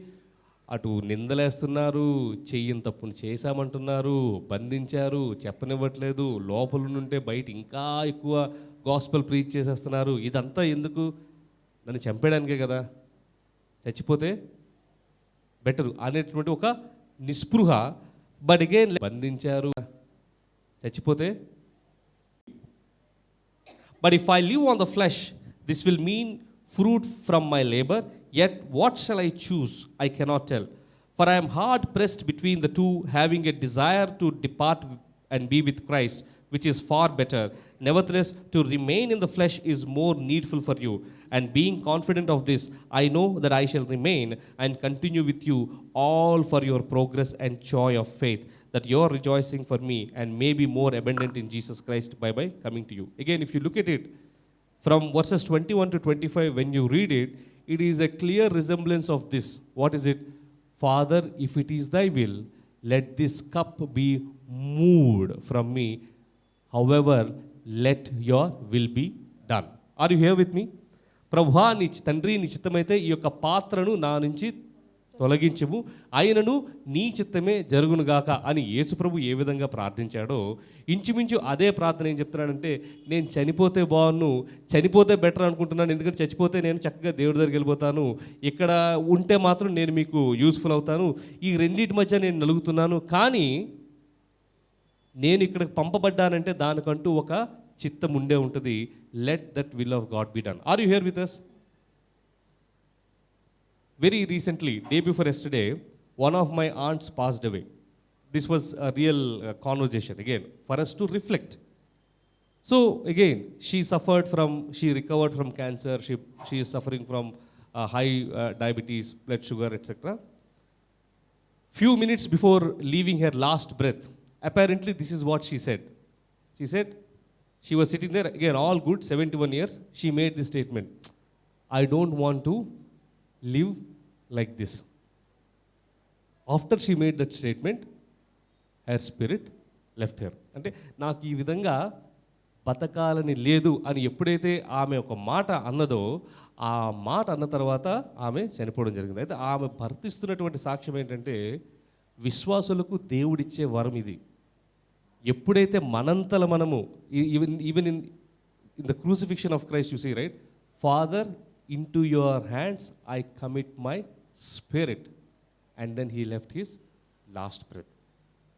అటు నిందలేస్తున్నారు, చెయ్యని తప్పును చేశామంటున్నారు, బంధించారు, చెప్పనివ్వట్లేదు, లోపల నుంటే బయట ఇంకా ఎక్కువ గాస్పెల్ ప్రీచ్ చేసేస్తున్నారు. ఇదంతా ఎందుకు? నన్ను చంపేయడానికే కదా, చచ్చిపోతే బెటరు అనేటువంటి ఒక నిస్పృహ. బట్ అగైన్ బంధించారు, చచ్చిపోతే. But if I live on the flesh, this will mean fruit from my labour. Yet what shall I choose? I cannot tell. For I am hard pressed between the two, having a desire to depart and be with Christ, which is far better. Nevertheless, to remain in the flesh is more needful for you. And being confident of this, I know that I shall remain and continue with you all for your progress and joy of faith, that your rejoicing for me and may be more abundant in Jesus Christ by coming to you. Again, if you look at it from verses 21 to 25, when you read it, it is a clear resemblance of this. What is it? Father, if it is thy will, let this cup be moved from me. However, let your will be done. Are you here with me? ప్రభువా, నీ తండ్రి నీ చిత్తమైతే ఈ యొక్క పాత్రను నా నుంచి తొలగించుము, అయినను నీ చిత్తమే జరుగునుగాక అని యేసు ప్రభు ఏ విధంగా ప్రార్థించాడో ఇంచుమించు అదే ప్రార్థన ఏం చెప్తున్నాడంటే, నేను చనిపోతే బాగున్ను, చనిపోతే బెటర్ అనుకుంటున్నాను, ఎందుకంటే చచ్చిపోతే నేను చక్కగా దేవుడి దగ్గరికి వెళ్ళిపోతాను, ఇక్కడ ఉంటే మాత్రం నేను మీకు యూస్ఫుల్ అవుతాను, ఈ రెండింటి మధ్య నేను నలుగుతున్నాను, కానీ నేను ఇక్కడికి పంపబడ్డానంటే దానికంటూ ఒక చిత్తం ఉండే ఉంటుంది. Let that will of God be done. Are you here with us? Very recently, day before yesterday, one of my aunts passed away. This was a real conversation again for us to reflect. So again, she recovered from cancer. She is suffering from high diabetes, blood sugar, etc. Few minutes before leaving her last breath, apparently this is what she said. She said, she was sitting there, again all good, 71 years, she made this statement, I don't want to live like this. After she made that statement, her spirit left her. అంటే నాకు ఈ విధంగా బతకాలని లేదు అని ఎప్పుడైతే ఆమె ఒక మాట అన్నదో, ఆ మాట అన్న తర్వాత ఆమె చనిపోవడం జరిగింది. అయితే ఆమె భర్తిస్తున్నటువంటి సాక్ష్యం ఏంటంటే, విశ్వాసులకు దేవుడిచ్చే వరం ఇది. ఎప్పుడైతే మనంతల మనము even in the crucifixion of Christ you see right, father into your hands I commit my spirit, and then he left his last breath.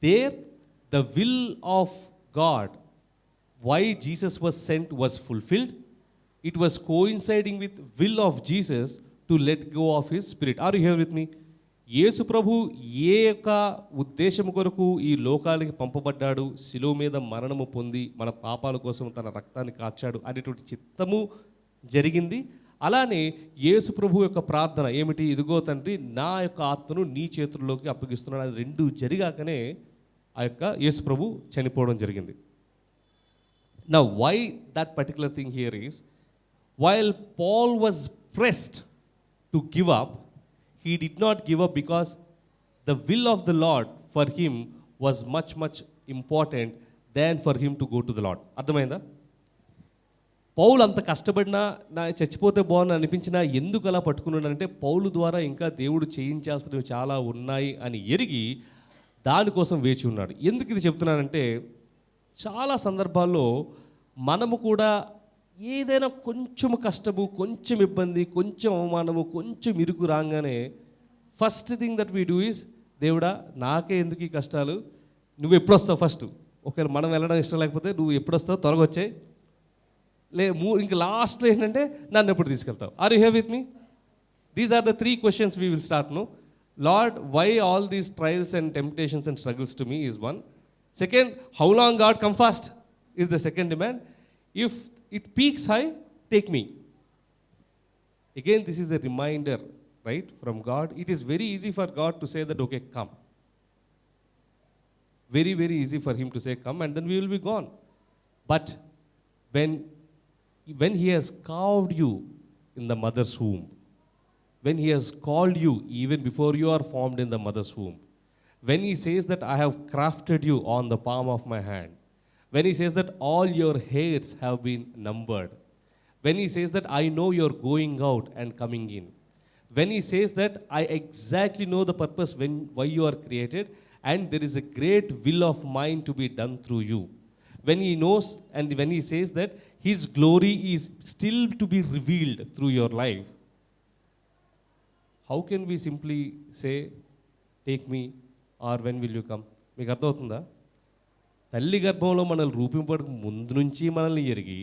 There the will of God, why Jesus was sent, was fulfilled. It was coinciding with will of Jesus to let go of his spirit. Are you here with me? యేసు ప్రభు ఏ యొక్క ఉద్దేశం కొరకు ఈ లోకానికి పంపబడ్డాడు, శిలువ మీద మరణము పొంది మన పాపాల కోసం తన రక్తాన్ని కార్చాడు అనేటువంటి చిత్తము జరిగింది. అలానే యేసు ప్రభు యొక్క ప్రార్థన ఏమిటి? ఇదిగో తండ్రి, నా యొక్క ఆత్మను నీ చేతుల్లోకి అప్పగిస్తున్నాడు. అది రెండు జరిగాకనే ఆ యొక్క యేసు ప్రభు చనిపోవడం జరిగింది. Now why that particular thing here is, while Paul was pressed to give up, he did not give up because the will of the Lord for him was much important than for him to go to the Lord. అర్థమైందా? పౌలు అంత కష్టపడినా, నా చచ్చిపోతే బాగుంది అనిపించినా ఎందుకు అలా పట్టుకున్నాడంటే, పౌలు ద్వారా ఇంకా దేవుడు చేయించాల్సినవి చాలా ఉన్నాయి అని ఎరిగి దానికోసం వేచి ఉన్నాడు. ఎందుకు ఇది చెప్తున్నానంటే, చాలా సందర్భాల్లో మనము కూడా ఏదైనా కొంచెం కష్టము, కొంచెం ఇబ్బంది, కొంచెం అవమానము, కొంచెం ఇరుకు రాగానే first thing that we do is, దేవుడా నాకే ఎందుకు ఈ కష్టాలు, నువ్వు ఎప్పుడు వస్తావు ఫస్ట్. ఒకవేళ మనం వెళ్ళడం ఇష్టం లేకపోతే నువ్వు ఎప్పుడు వస్తావు, త్వరగా వచ్చాయి, ఇంక లాస్ట్లో ఏంటంటే నన్ను ఎప్పుడు తీసుకెళ్తావు. Are you here with me? These are the 3 questions we will start now. Lord, why all these trials and temptations and struggles to me is one. Second, how long God come fast is the second demand. If it peaks high, take me. Again, this is a reminder, right, from God. It is very easy for God to say that, okay, come. Very, very easy for him to say come, and then we will be gone. But when he has carved you in the mother's womb, when he has called you even before you are formed in the mother's womb, when he says that I have crafted you on the palm of my hand, when he says that all your hairs have been numbered, when he says that I know your going out and coming in, when he says that I exactly know the purpose why you are created, and there is a great will of mine to be done through you, when he knows and when he says that his glory is still to be revealed through your life, how can we simply say, take me, or when will you come? మీకు అర్థమవుతుందా? తల్లి గర్భంలో మనల్ని రూపింపడానికి ముందు నుంచి మనల్ని ఎరిగి,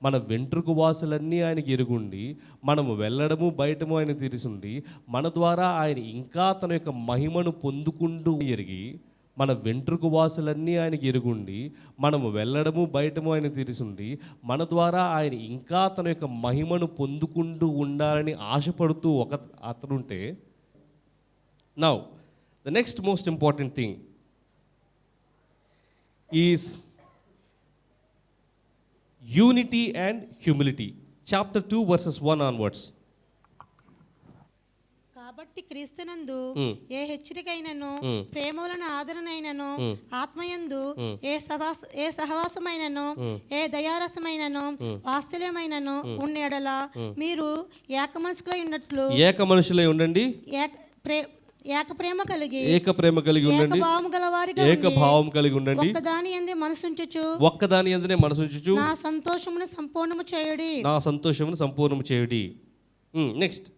మన వెంట్రుకు వాసులన్నీ ఆయనకి ఎరుగుండి, మనము వెళ్ళడము బయటము ఆయన తీరిసుండి, మన ద్వారా ఆయన ఇంకా తన యొక్క మహిమను పొందుకుంటూ ఎరిగి, మన వెంట్రుకు వాసులన్నీ ఆయనకి ఎరుగుండి, మనము వెళ్ళడము బయటము ఆయన తీరిసుండి, మన ద్వారా ఆయన ఇంకా తన యొక్క మహిమను పొందుకుంటూ ఉండాలని ఆశపడుతూ అతనుంటే, now the next most important thing is unity and humility. Chapter 2 verses 1 onwards. కాబట్టి క్రీస్తునందు ఏ హెచ్చరికైనను, ప్రేమ వలన ఆదరణైనను, ఆత్మయందు ఏ సహవాసమైనను, ఏ దయారసమైనను, వాత్సల్యమైనను ఉన్న యెడల మీరు ఏక మనుషులై ఉండండి, ఏక ప్రేమ కలిగి ఉండండి, ఏకభావం కలిగి ఉండండి, ఒక్కదాని యందే మనసుంచుచు నా సంతోషమును సంపూర్ణము చేయుడి. నెక్స్ట్,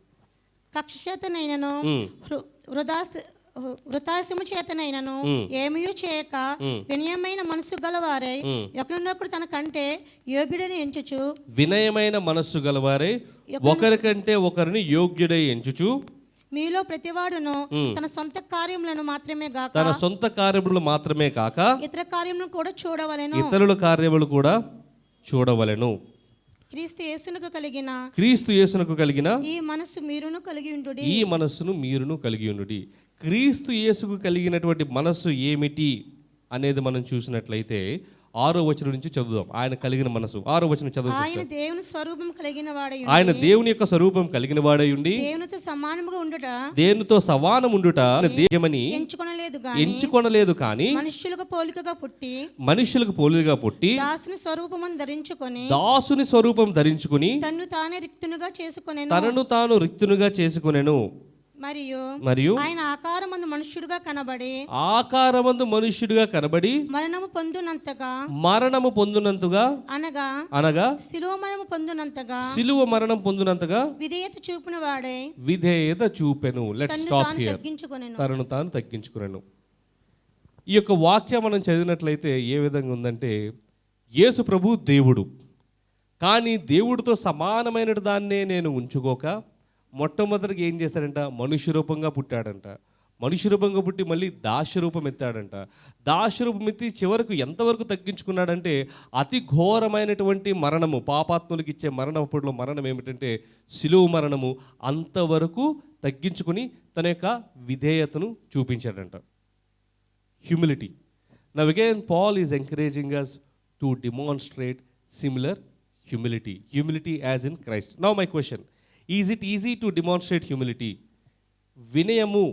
కక్షచేతనైనను వృతాశము చేతనైనను ఏమీ చేయక వినయమైన మనసు గలవారై ఒకరినొకడు తన కంటే యోగ్యుడని ఎంచుచు, వినయమైన మనస్సు గలవారై ఒకరికంటే ఒకరిని యోగ్యుడై ఎంచుచు, మీలో ప్రతివాడును తన సొంత కార్యములను మాత్రమే గాక తన సొంత కార్యములు మాత్రమే కాక ఇతర కార్యములను కూడా చూడవలెను. ఇతరుల కార్యములు కూడా చూడవలెను. క్రీస్తు యేసునకు కలిగిన ఈ మనస్సు మీరును కలిగి ఉండుడి. ఈ మనస్సును మీరును కలిగి ఉండుడి. క్రీస్తు యేసుకు కలిగినటువంటి మనస్సు ఏమిటి అనేది మనం చూసినట్లయితే 6వ వచనం నుంచి చదువుదాం. ఆయన కలిగిన మనసు 6వ వచనం చదువు. ఆయన దేవుని స్వరూపం కలిగిన వాడై ఉండి, ఆయన దేవుని యొక్క స్వరూపం కలిగిన వాడై ఉండి దేవునితో సమానముగా ఉండుట, దేవునితో సమానం ఉండుట దేవమని ఎంచుకొనలేదు కానీ మనుష్యులకు పోలికగా పుట్టి దాసుని స్వరూపం ధరించుకుని తన్ను తాను రిక్తునుగా చేసుకొనెను. మరియు ఆయన ఆకారమందు మనుష్యుడిగా కనబడి మరణము పొందునంతగా అనగా శిలువ మరణం పొందునంతగా విధేయత చూపెను. Let's stop here. తనను తాను తగ్గించుకొనెను. ఈ యొక్క వాక్యం మనం చదివినట్లయితే ఏ విధంగా ఉందంటే, యేసు ప్రభు దేవుడు, కానీ దేవుడితో సమానమైన దాన్నే నేను ఉంచుకోక మొట్టమొదటిగా ఏం చేశాడంట, మనుష్య రూపంగా పుట్టాడంట. మనుష్య రూపంగా పుట్టి మళ్ళీ దాస్య రూపం ఎత్తాడంట. దాస్య రూపం ఎత్తి చివరకు ఎంతవరకు తగ్గించుకున్నాడంటే, అతి ఘోరమైనటువంటి మరణము, పాపాత్ములకు ఇచ్చే మరణంలో మరణం ఏమిటంటే శిలువ మరణము, అంతవరకు తగ్గించుకుని తన యొక్క విధేయతను చూపించాడంట. Humility. Now again Paul is encouraging us to demonstrate similar humility. Humility as in Christ. Now my question, is it easy to demonstrate humility? వినయము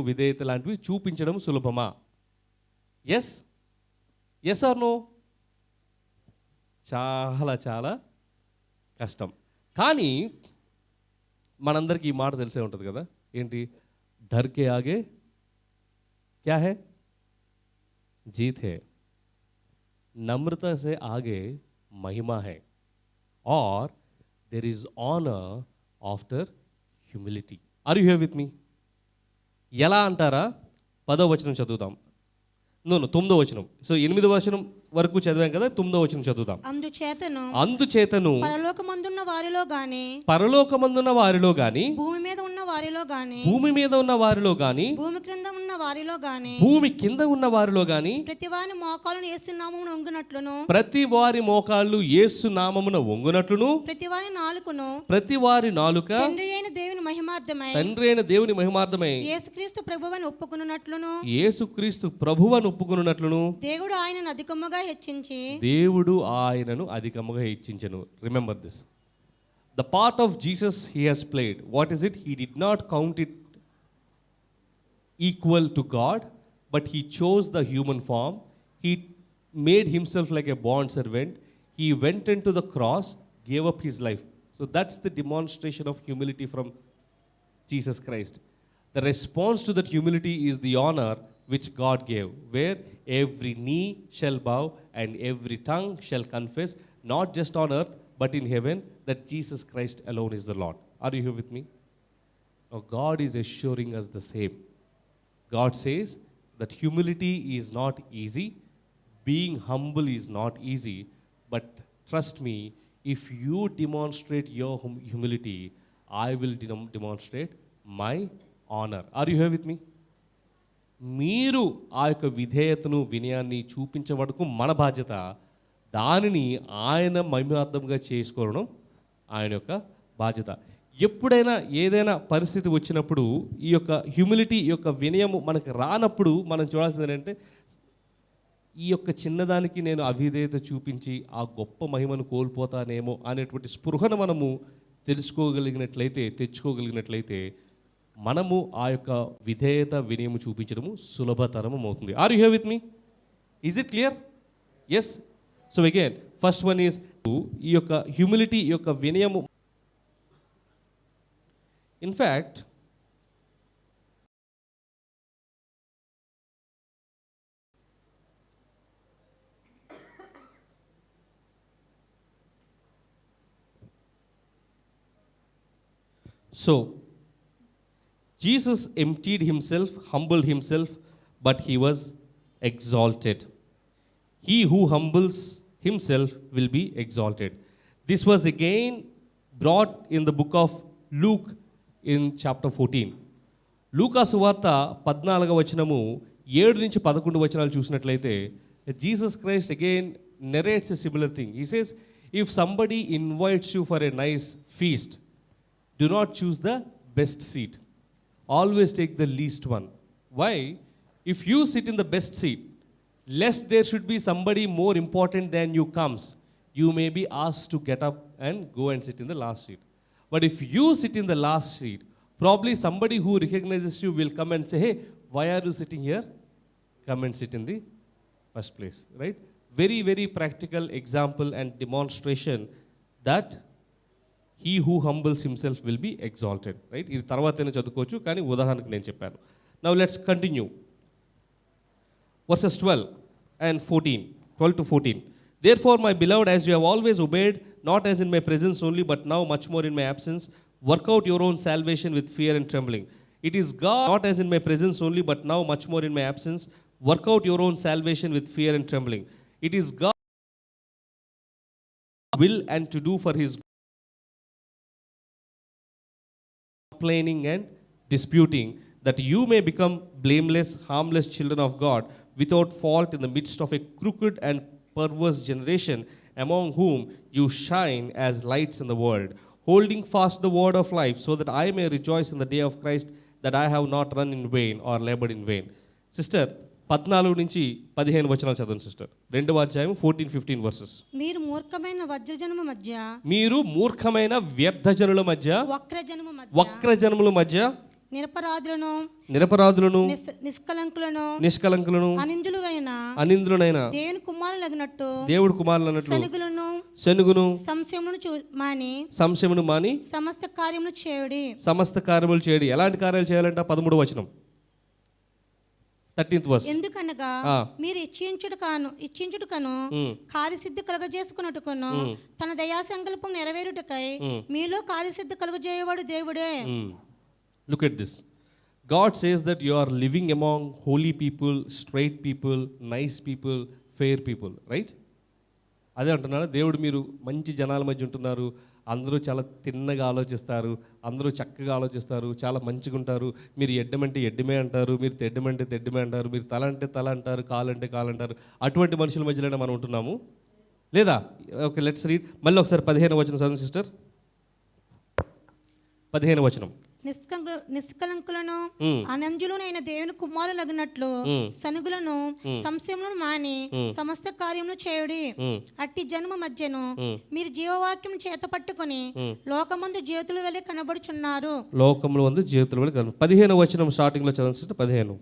విధేయత లాంటివి చూపించడం సులభమా? Yes or no? చాలా చాలా కష్టం. కానీ మనందరికీ ఈ మాట తెలిసే ఉంటుంది కదా, ఏంటి? డర్ కే ఆగే క్యా హై? జీత్ హై. నమ్రత సే ఆగే మహిమా హై. Or there is honor after humility. Are you here with me? ఎలా అంటారా? 10వ వచనం చదువుదాం. 9వ వచనం. సో 8వ వచనం వరకు చదివాం కదా, 9వ వచనం చదువుదాం. అందుచేతను పరలోకమందున్న వారిలో గాని భూమి మీద ఉన్న వారిలో గాని భూమి కింద ఉన్న వారిలో గాని ప్రతి వారి మోకాళ్ళు యేసు నామమున వంగునట్లును ప్రతి వారి నాలుక తండ్రి అయిన దేవుని మహిమార్థమై యేసుక్రీస్తు ప్రభువును ఒప్పుకొనున్నట్లును దేవుడు ఆయనను అధికముగా హెచ్చించెను. Remember this. The part of Jesus he has played, what is it? He did not count it equal to God, but he chose the human form. He made himself like a bond servant. He went into the cross, gave up his life. So that's the demonstration of humility from Jesus Christ. The response to that humility is the honor which God gave, where every knee shall bow and every tongue shall confess, not just on earth but in heaven, that Jesus Christ alone is the Lord. Are you here with me? Now God is assuring us the same. God says that humility is not easy, being humble is not easy, but trust me, if you demonstrate your humility, I will demonstrate my honor. Are you here with me? మీరు ఆ యొక్క విధేయతను వినయాన్ని చూపించబడకు మన బాధ్యత. దానిని ఆయన మహిమార్థంగా చేసుకోవడం ఆయన యొక్క బాధ్యత. ఎప్పుడైనా ఏదైనా పరిస్థితి వచ్చినప్పుడు ఈ యొక్క హ్యూమిలిటీ యొక్క వినయము మనకు రానప్పుడు మనం చూడాల్సింది ఏంటంటే, ఈ యొక్క చిన్నదానికి నేను అవిధేయత చూపించి ఆ గొప్ప మహిమను కోల్పోతానేమో అనేటువంటి స్పృహను మనము తెచ్చుకోగలిగినట్లయితే మనము ఆ యొక్క విధేయత వినయము చూపించడము సులభతరము అవుతుంది. Are you here with me? Is it clear? Yes. So again first one is ఈ యొక్క హ్యూమిలిటీ యొక్క వినయము. In fact so Jesus emptied himself, humbled himself, but he was exalted. He who humbles himself will be exalted. This was again brought in the book of Luke in chapter 14. లూకా సువార్త 14వ వచనము 7 నుంచి 11 వచనాలు చూసినట్లయితే Jesus Christ again narrates a similar thing. He says, if somebody invites you for a nice feast, do not choose the best seat. Always take the least one. Why? If you sit in the best seat, lest there should be somebody more important than you comes, you may be asked to get up and go and sit in the last seat. But if you sit in the last seat, probably somebody who recognizes you will come and say, hey, why are you sitting here? Come and sit in the first place, right? Very, very practical example and demonstration that he who humbles himself will be exalted, right? ఇది తర్వాతనే చదువుకోవచ్చు, కానీ ఉదాహరణకు నేను చెప్పాను. Now let's continue. Verses 12 and 14, 12 to 14. Therefore, my beloved, as you have always obeyed, not as in my presence only, but now much more in my absence, work out your own salvation with fear and trembling. It is God, not as in my presence only, but now much more in my absence, work out your own salvation with fear and trembling. It is God will and to do for his complaining and disputing, that you may become blameless, harmless children of God, without fault in the midst of a crooked and perverse generation, among whom you shine as lights in the world, holding fast the word of life, so that I may rejoice in the day of Christ, that I have not run in vain or labored in vain. Sister, 14 నుంచి 15 వచనాలు చదవండి sister. 2వ అధ్యాయం 14-15 versus. మీరు మూర్ఖమైన వజ్రజనము మధ్య, మీరు మూర్ఖమైన వ్యర్థజనుల మధ్య, వక్రజనముల మధ్య, నిరపరాధులను, నిష్కలంకులను, అనింద్రులైన దేవుని కుమారులన్నట్టు శనుగును సంశయమును మాని సమస్త కార్యములు చేయుడి. ఎలాంటి కార్యాలు చేయాలంట? 13వ వచనం, 13th verse. ఎందుకనగా మీరు ఇచ్చించుటకను కార్యసిద్ధి కలుగజేసుకున్నట్టుకును తన దయా సంకల్పం నెరవేరుటకై మీలో కార్యసిద్ధి కలుగజేయవాడు దేవుడే. Look at this. God says that you are living among holy people, straight people, nice people, fair people, right? అదే అంటున్నాడు దేవుడు, మీరు మంచి జనాల మధ్య ఉంటున్నారు, అందరూ చాలా తిన్నగా ఆలోచిస్తారు, అందరూ చక్కగా ఆలోచిస్తారు, చాలా మంచిగా ఉంటారు. మీరు ఎడ్డమంటే ఎడ్డమే అంటారు, మీరు తెడ్డమంటే తెడ్డమే అంటారు, మీరు తల అంటే తల అంటారు, కాలు అంటే కాలు అంటారు. అటువంటి మనుషుల మధ్యలోనే మనం ఉంటున్నాము లేదా? Okay, let's read. మళ్ళీ ఒకసారి 15వ వచనం చదవండి సిస్టర్. 15వ వచనం. నిష్కలంకులను అనంజులునైన దేవుని కుమారులగినట్లు సనుగులను సంశయములను మాని సమస్త కార్యములు చేయుడి. అట్టి జన్మ మధ్యను మీరు జీవవాక్యం చేత పట్టుకొని లోకమందు జ్యోతుల వలె కనబడుచున్నారు. లోకముల మందు జ్యోతుల వలె కనబడు. 15వ వచనం స్టార్టింగ్ లో చదవండి. 15.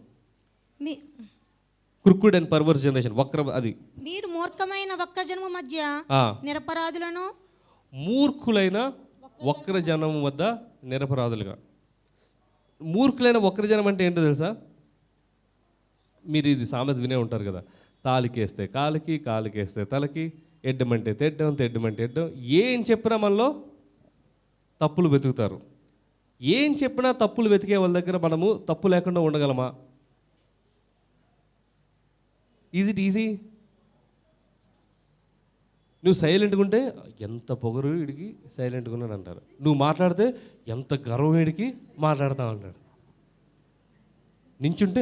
క్రుకుడ్ అండ్ పర్వర్స్ జనరేషన్, వక్ర, అది మీరు మూర్ఖమైన వక్ర జన్మ మధ్య నిరపరాధులను, మూర్ఖులైన వక్ర జనము వద్ద నిరపరాధులుగా. మూర్ఖులైన వక్రజనం అంటే ఏంటో తెలుసా? మీరు ఇది సామెత వినే ఉంటారు కదా, తాలికేస్తే కాలికి, కాలికేస్తే తలకి, ఎడ్డమంటే తెడ్డం, తెడ్డమంటే ఎడ్డం. ఏం చెప్పినా మనలో తప్పులు వెతుకుతారు. ఏం చెప్పినా తప్పులు వెతికే వాళ్ళ దగ్గర మనము తప్పు లేకుండా ఉండగలమా? Is it easy? నువ్వు సైలెంట్గా ఉంటే ఎంత పొగరు వీడికి సైలెంట్గా ఉన్నాడు అంటారు. నువ్వు మాట్లాడితే ఎంత గర్వం వీడికి మాట్లాడతావు అంటాడు. నించుంటే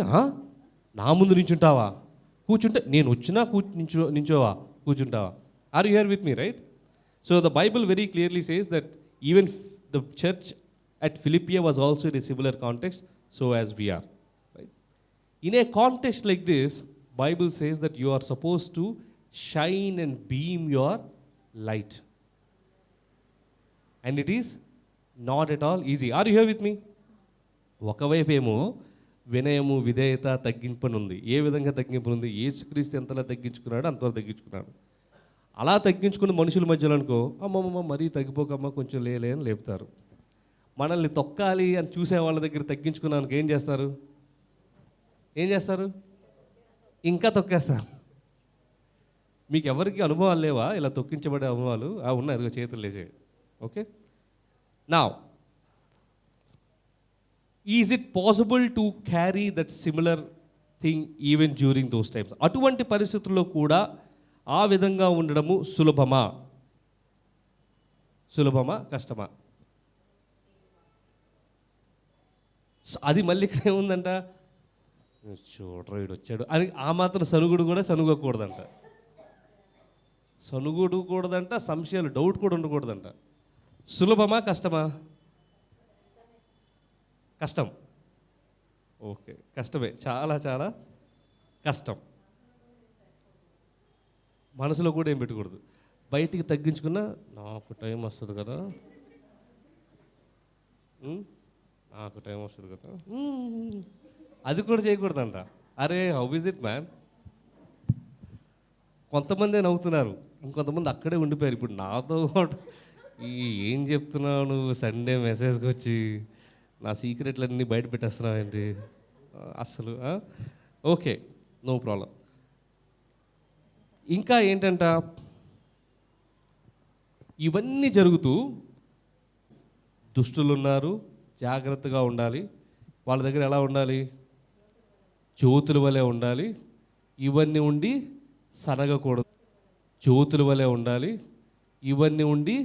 నా ముందు నించుంటావా? కూర్చుంటే నేను వచ్చినా నించోవా? కూర్చుంటావా? Are you here with me, right? So the Bible very clearly says that even the church at Philippi was also in a similar context, so as we are, right? In a context like this, Bible says that you are supposed to shine and beam your light, and it is not at all easy. Are you here with me? ఒకవైపేమో వినయము, విధేయత, తగ్గింపునుంది. ఏ విధంగా తగ్గింపునుంది? యేసుక్రీస్తు ఎంతలా తగ్గించుకున్నాడో అంతవరకు తగ్గించుకున్నాడు. అలా తగ్గించుకున్న మనుషుల మధ్యలో అనుకో, అమ్మమ్మ మరీ తగ్గిపోకమ్మ, కొంచెం లేలే అని లేపుతారు. మనల్ని తొక్కాలి అని చూసే వాళ్ళ దగ్గర తగ్గించుకున్నానికి ఏం చేస్తారు? ఇంకా తొక్కేస్తారు. మీకు ఎవరికి అనుభవాలు లేవా ఇలా తొక్కించబడే అనుభవాలు? ఉన్నాయి, అదిగో చేతులు లేచే. ఓకే, నా is it possible to carry that similar thing even during those times? అటువంటి పరిస్థితుల్లో కూడా ఆ విధంగా ఉండడము సులభమా? సులభమా, కష్టమా? అది మళ్ళీ ఇక్కడ ఏముందంట, చూడరా వీడు వచ్చాడు అని ఆ మాత్రం సనుగుడు కూడా సనుగకూడదంట. సనుగుడు కూడదంట, సంశయాలు, డౌట్ కూడా ఉండకూడదంట. సులభమా, కష్టమా? కష్టం. ఓకే, కష్టమే, చాలా చాలా కష్టం. మనసులో కూడా ఏం పెట్టకూడదు. బయటికి తగ్గించుకున్నా నాకు టైం వస్తుంది కదా, నాకు టైం వస్తుంది కదా, అది కూడా చేయకూడదంట. అరే హౌ ఇస్ ఇట్ మ్యాన్? కొంతమందే నవ్వుతున్నారు, ఇంకొంతమంది అక్కడే ఉండిపోయారు. ఇప్పుడు నాతో ఏం చెప్తున్నావు నువ్వు, సండే మెసేజ్కి వచ్చి నా సీక్రెట్లన్నీ బయట పెట్టేస్తున్నావు ఏంటి అసలు? Okay, no problem. ఇంకా ఏంటంట, ఇవన్నీ జరుగుతూ దుష్టులు ఉన్నారు, జాగ్రత్తగా ఉండాలి. వాళ్ళ దగ్గర ఎలా ఉండాలి? జ్యోతుల వలె ఉండాలి. ఇవన్నీ ఉండి సనగకూడదు. జ్యోతుల వలె ఉండాలి, ఇవన్నీ ఉండి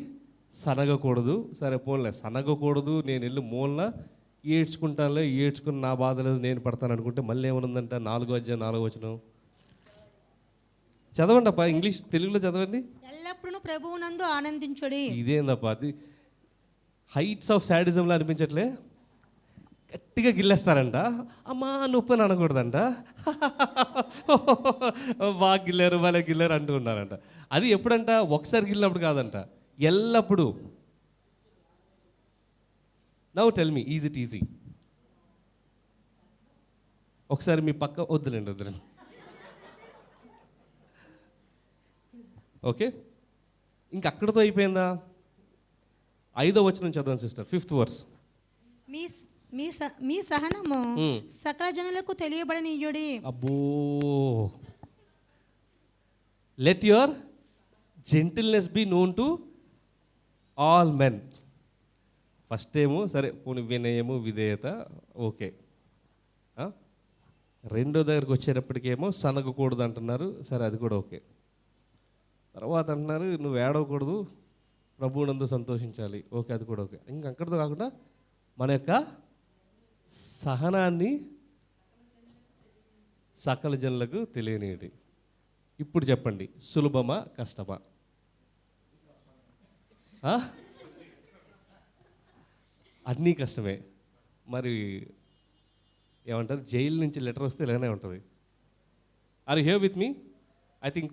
సనగకూడదు. సరే పోన్లే, సనగకూడదు, నేను వెళ్ళి మూలన ఏడ్చుకుంటానులే, ఏడ్చుకుని నా బాధ లేదు నేను పడతాను అనుకుంటే మళ్ళీ ఏమనుందంట, 4వ అధ్యాయం 4వ వచనం చదవండి అప్ప, ఇంగ్లీష్ తెలుగులో చదవండి. ఎల్లప్పుడూ ప్రభువునందు ఆనందించుడి. ఇదేందప్ప, అది హైట్స్ ఆఫ్ సాడిజంలో అనిపించట్లే? గట్టిగా గిల్లేస్తారంట, అమ్మా నొప్పి అని అనకూడదంట, బాగా గిల్లారు వాళ్ళే గిల్లారు అంటూ ఉన్నారంట. అది ఎప్పుడంట? ఒకసారి గిల్లినప్పుడు కాదంట, ఎల్లప్పుడూ. Now tell me, is it easy? ఒకసారి మీ పక్క వద్దులేండి. ఓకే, ఇంక అక్కడితో అయిపోయిందా? 5వ వచనం చదవండి సిస్టర్, 5th verse. మీ సహనము సకల జనులకు తెలియబడనీయుడి. అబ్బో, let your gentleness be known to all men. First ఏమో సరే పోనీ వినయము, విధేయత, ఓకే. రెండో దగ్గరికి వచ్చేటప్పటికేమో సనగకూడదు అంటున్నారు, సరే అది కూడా ఓకే. తర్వాత అంటున్నారు నువ్వు ఏడవకూడదు, ప్రభువునందు సంతోషించాలి, ఓకే అది కూడా ఓకే. ఇంకా అక్కడితో కాకుండా మన యొక్క సహనాన్ని సకల జనులకు తెలియనిది. ఇప్పుడు చెప్పండి, సులభమా, కష్టమా? అన్నీ కష్టమే. మరి ఏమంటారు, జైలు నుంచి లెటర్ వస్తే ఇలానే ఉంటుంది. Are you here with me? I think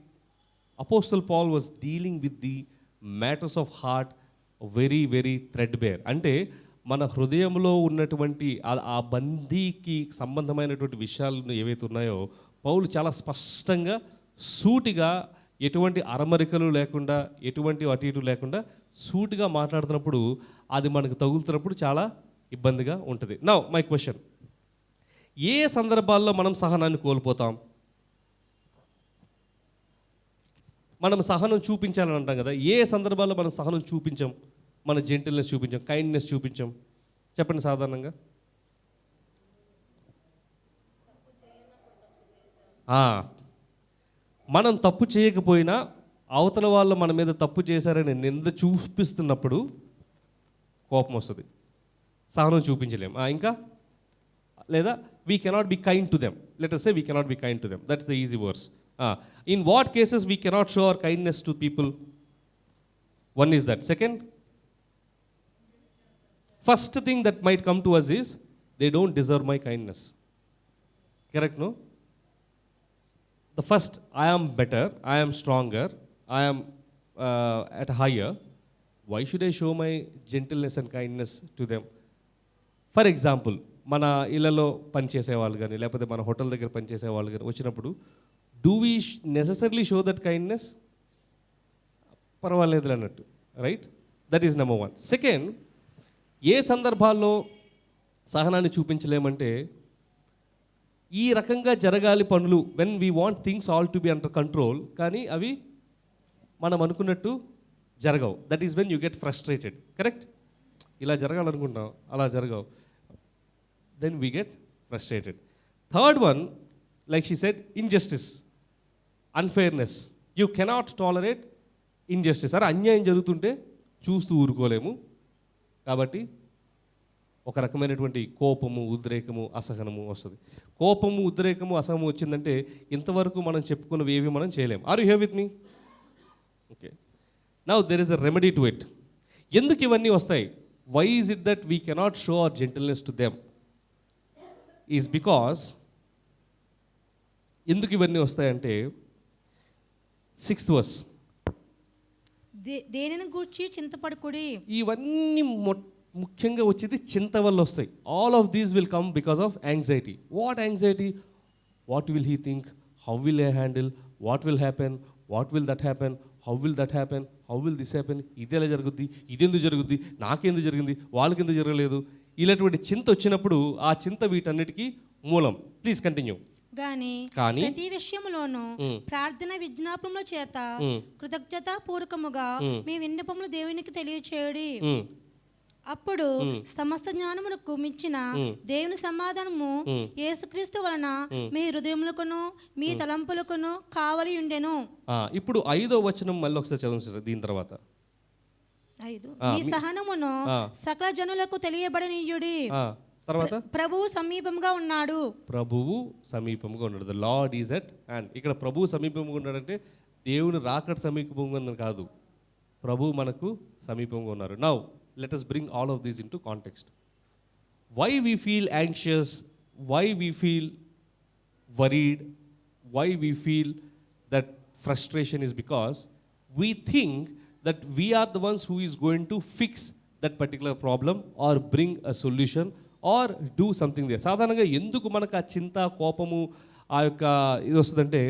apostle Paul was dealing with the matters of heart very very threadbare. అంటే మన హృదయంలో ఉన్నటువంటి ఆ బందీకి సంబంధమైనటువంటి విషయాలు ఏవైతే ఉన్నాయో పౌలు చాలా స్పష్టంగా, సూటిగా, ఎటువంటి అరమరికలు లేకుండా, ఎటువంటి అటు ఇటు లేకుండా సూటిగా మాట్లాడుతున్నప్పుడు అది మనకు తగులుతున్నప్పుడు చాలా ఇబ్బందిగా ఉంటుంది. నౌ మై క్వశ్చన్, ఏ సందర్భాల్లో మనం సహనాన్ని కోల్పోతాం? మనం సహనం చూపించాలని అంటాం కదా, ఏ సందర్భాల్లో మనం సహనం చూపించాం, మన జెంటిల్నెస్ చూపించాం, కైండ్నెస్ చూపించాం? చెప్పండి సాధారణంగా. మనం తప్పు చేయకపోయినా అవతల వాళ్ళు మన మీద తప్పు చేశారని నింద చూపిస్తున్నప్పుడు కోపం వస్తుంది, సహనం చూపించలేం. ఇంకా లేదా we cannot be kind to them. Let us say we cannot be kind to them. That's the easy verse. In what cases we cannot show our kindness to people? One is that. Second, first thing that might come to us is they don't deserve my kindness. Correct, no? The first, I am better, I am stronger, I am at higher. Why should I show my gentleness and kindness to them? For example, మన ఇళ్ళలో పనిచేసే వాళ్ళు కానీ లేకపోతే మన hotel దగ్గర పనిచేసే వాళ్ళు కానీ వచ్చినప్పుడు do we necessarily show that kindness? పర్వాలేదు అన్నట్టు, right? That is number 1. Second, ఏ సందర్భాల్లో సహనాన్ని చూపించలేమంటే ఈ రకంగా జరగాలి పనులు, when we want things all to be under control, కానీ అవి మనం అనుకున్నట్టు జరగవు. That is when you get frustrated. Correct? ఇలా జరగాలనుకుంటాం, అలా జరగవు. then we get frustrated. Third one, like she said, injustice, unfairness. You cannot tolerate injustice. అరే అన్యాయం జరుగుతుంటే చూస్తూ ఊరుకోలేము. కాబట్టి ఒక రకమైనటువంటి కోపము, ఉద్రేకము, అసహనము వస్తుంది. కోపము, ఉద్రేకము, అసహనము వచ్చిందంటే ఇంతవరకు మనం చెప్పుకున్నవి ఏవి మనం చేయలేము. Are you here with me? Okay. Now there is a remedy to it. ఎందుకు ఇవన్నీ వస్తాయి? Why is it that we cannot show our gentleness to them? Is because ఎందుకు ఇవన్నీ వస్తాయంటే 6th verse, దేనిని గూర్చి చింతపడకుడి. ఇవన్నీ ముఖ్యంగా వచ్చేది చింత వల్ల వస్తాయి. All of these will come because of anxiety. What anxiety? What will he think? How will I handle? What will happen? What will that happen? How will that happen? How will this happen? ఇది ఎలా జరుగుద్ది? ఇదెందుకు జరుగుద్ది? నాకెందుకు జరిగింది? వాళ్ళకి ఎందుకు జరగలేదు? ఇలాంటి చింత వచ్చినప్పుడు ఆ చింత వీటన్నిటికీ మూలం. Please continue. కానీ ప్రతి విషయంలోనూ ప్రార్థన విజ్ఞాపనముల చేత కృతజ్ఞతా పూర్వకముగా మీ విన్నపములు దేవునికి తెలియచేయుడి. అప్పుడు సమస్త జ్ఞానమునకు మించిన దేవుని సమాధానము యేసుక్రీస్తు వలన మీ హృదయములకును మీ తలంపులకును కావలి ఉండెను. ఇప్పుడు 5వ వచనం మళ్ళీ ఒకసారి చదవండి. దీని తర్వాత 5, మీ సహనమును సకల జనులకు తెలియబడనీయుడి. తర్వాత ప్రభువు సమీపంగా ఉన్నాడు. ప్రభువు సమీపంగా ఉన్నాడు. The Lord is at hand. ఇక్కడ ప్రభువు సమీపంగా ఉన్నాడంటే దేవుని రాకడ సమీపంగా ఉందని కాదు, ప్రభువు మనకు సమీపంగా ఉన్నారు. Now let us bring all of these into context. Why we feel anxious, why we feel worried, why we feel that frustration is because we think that we are the ones who is going to fix that particular problem or bring a solution or do something there. సాధారణంగా ఎందుకు మనకు ఆ చింత, కోపము, ఆ యొక్క ఇది వస్తుందంటే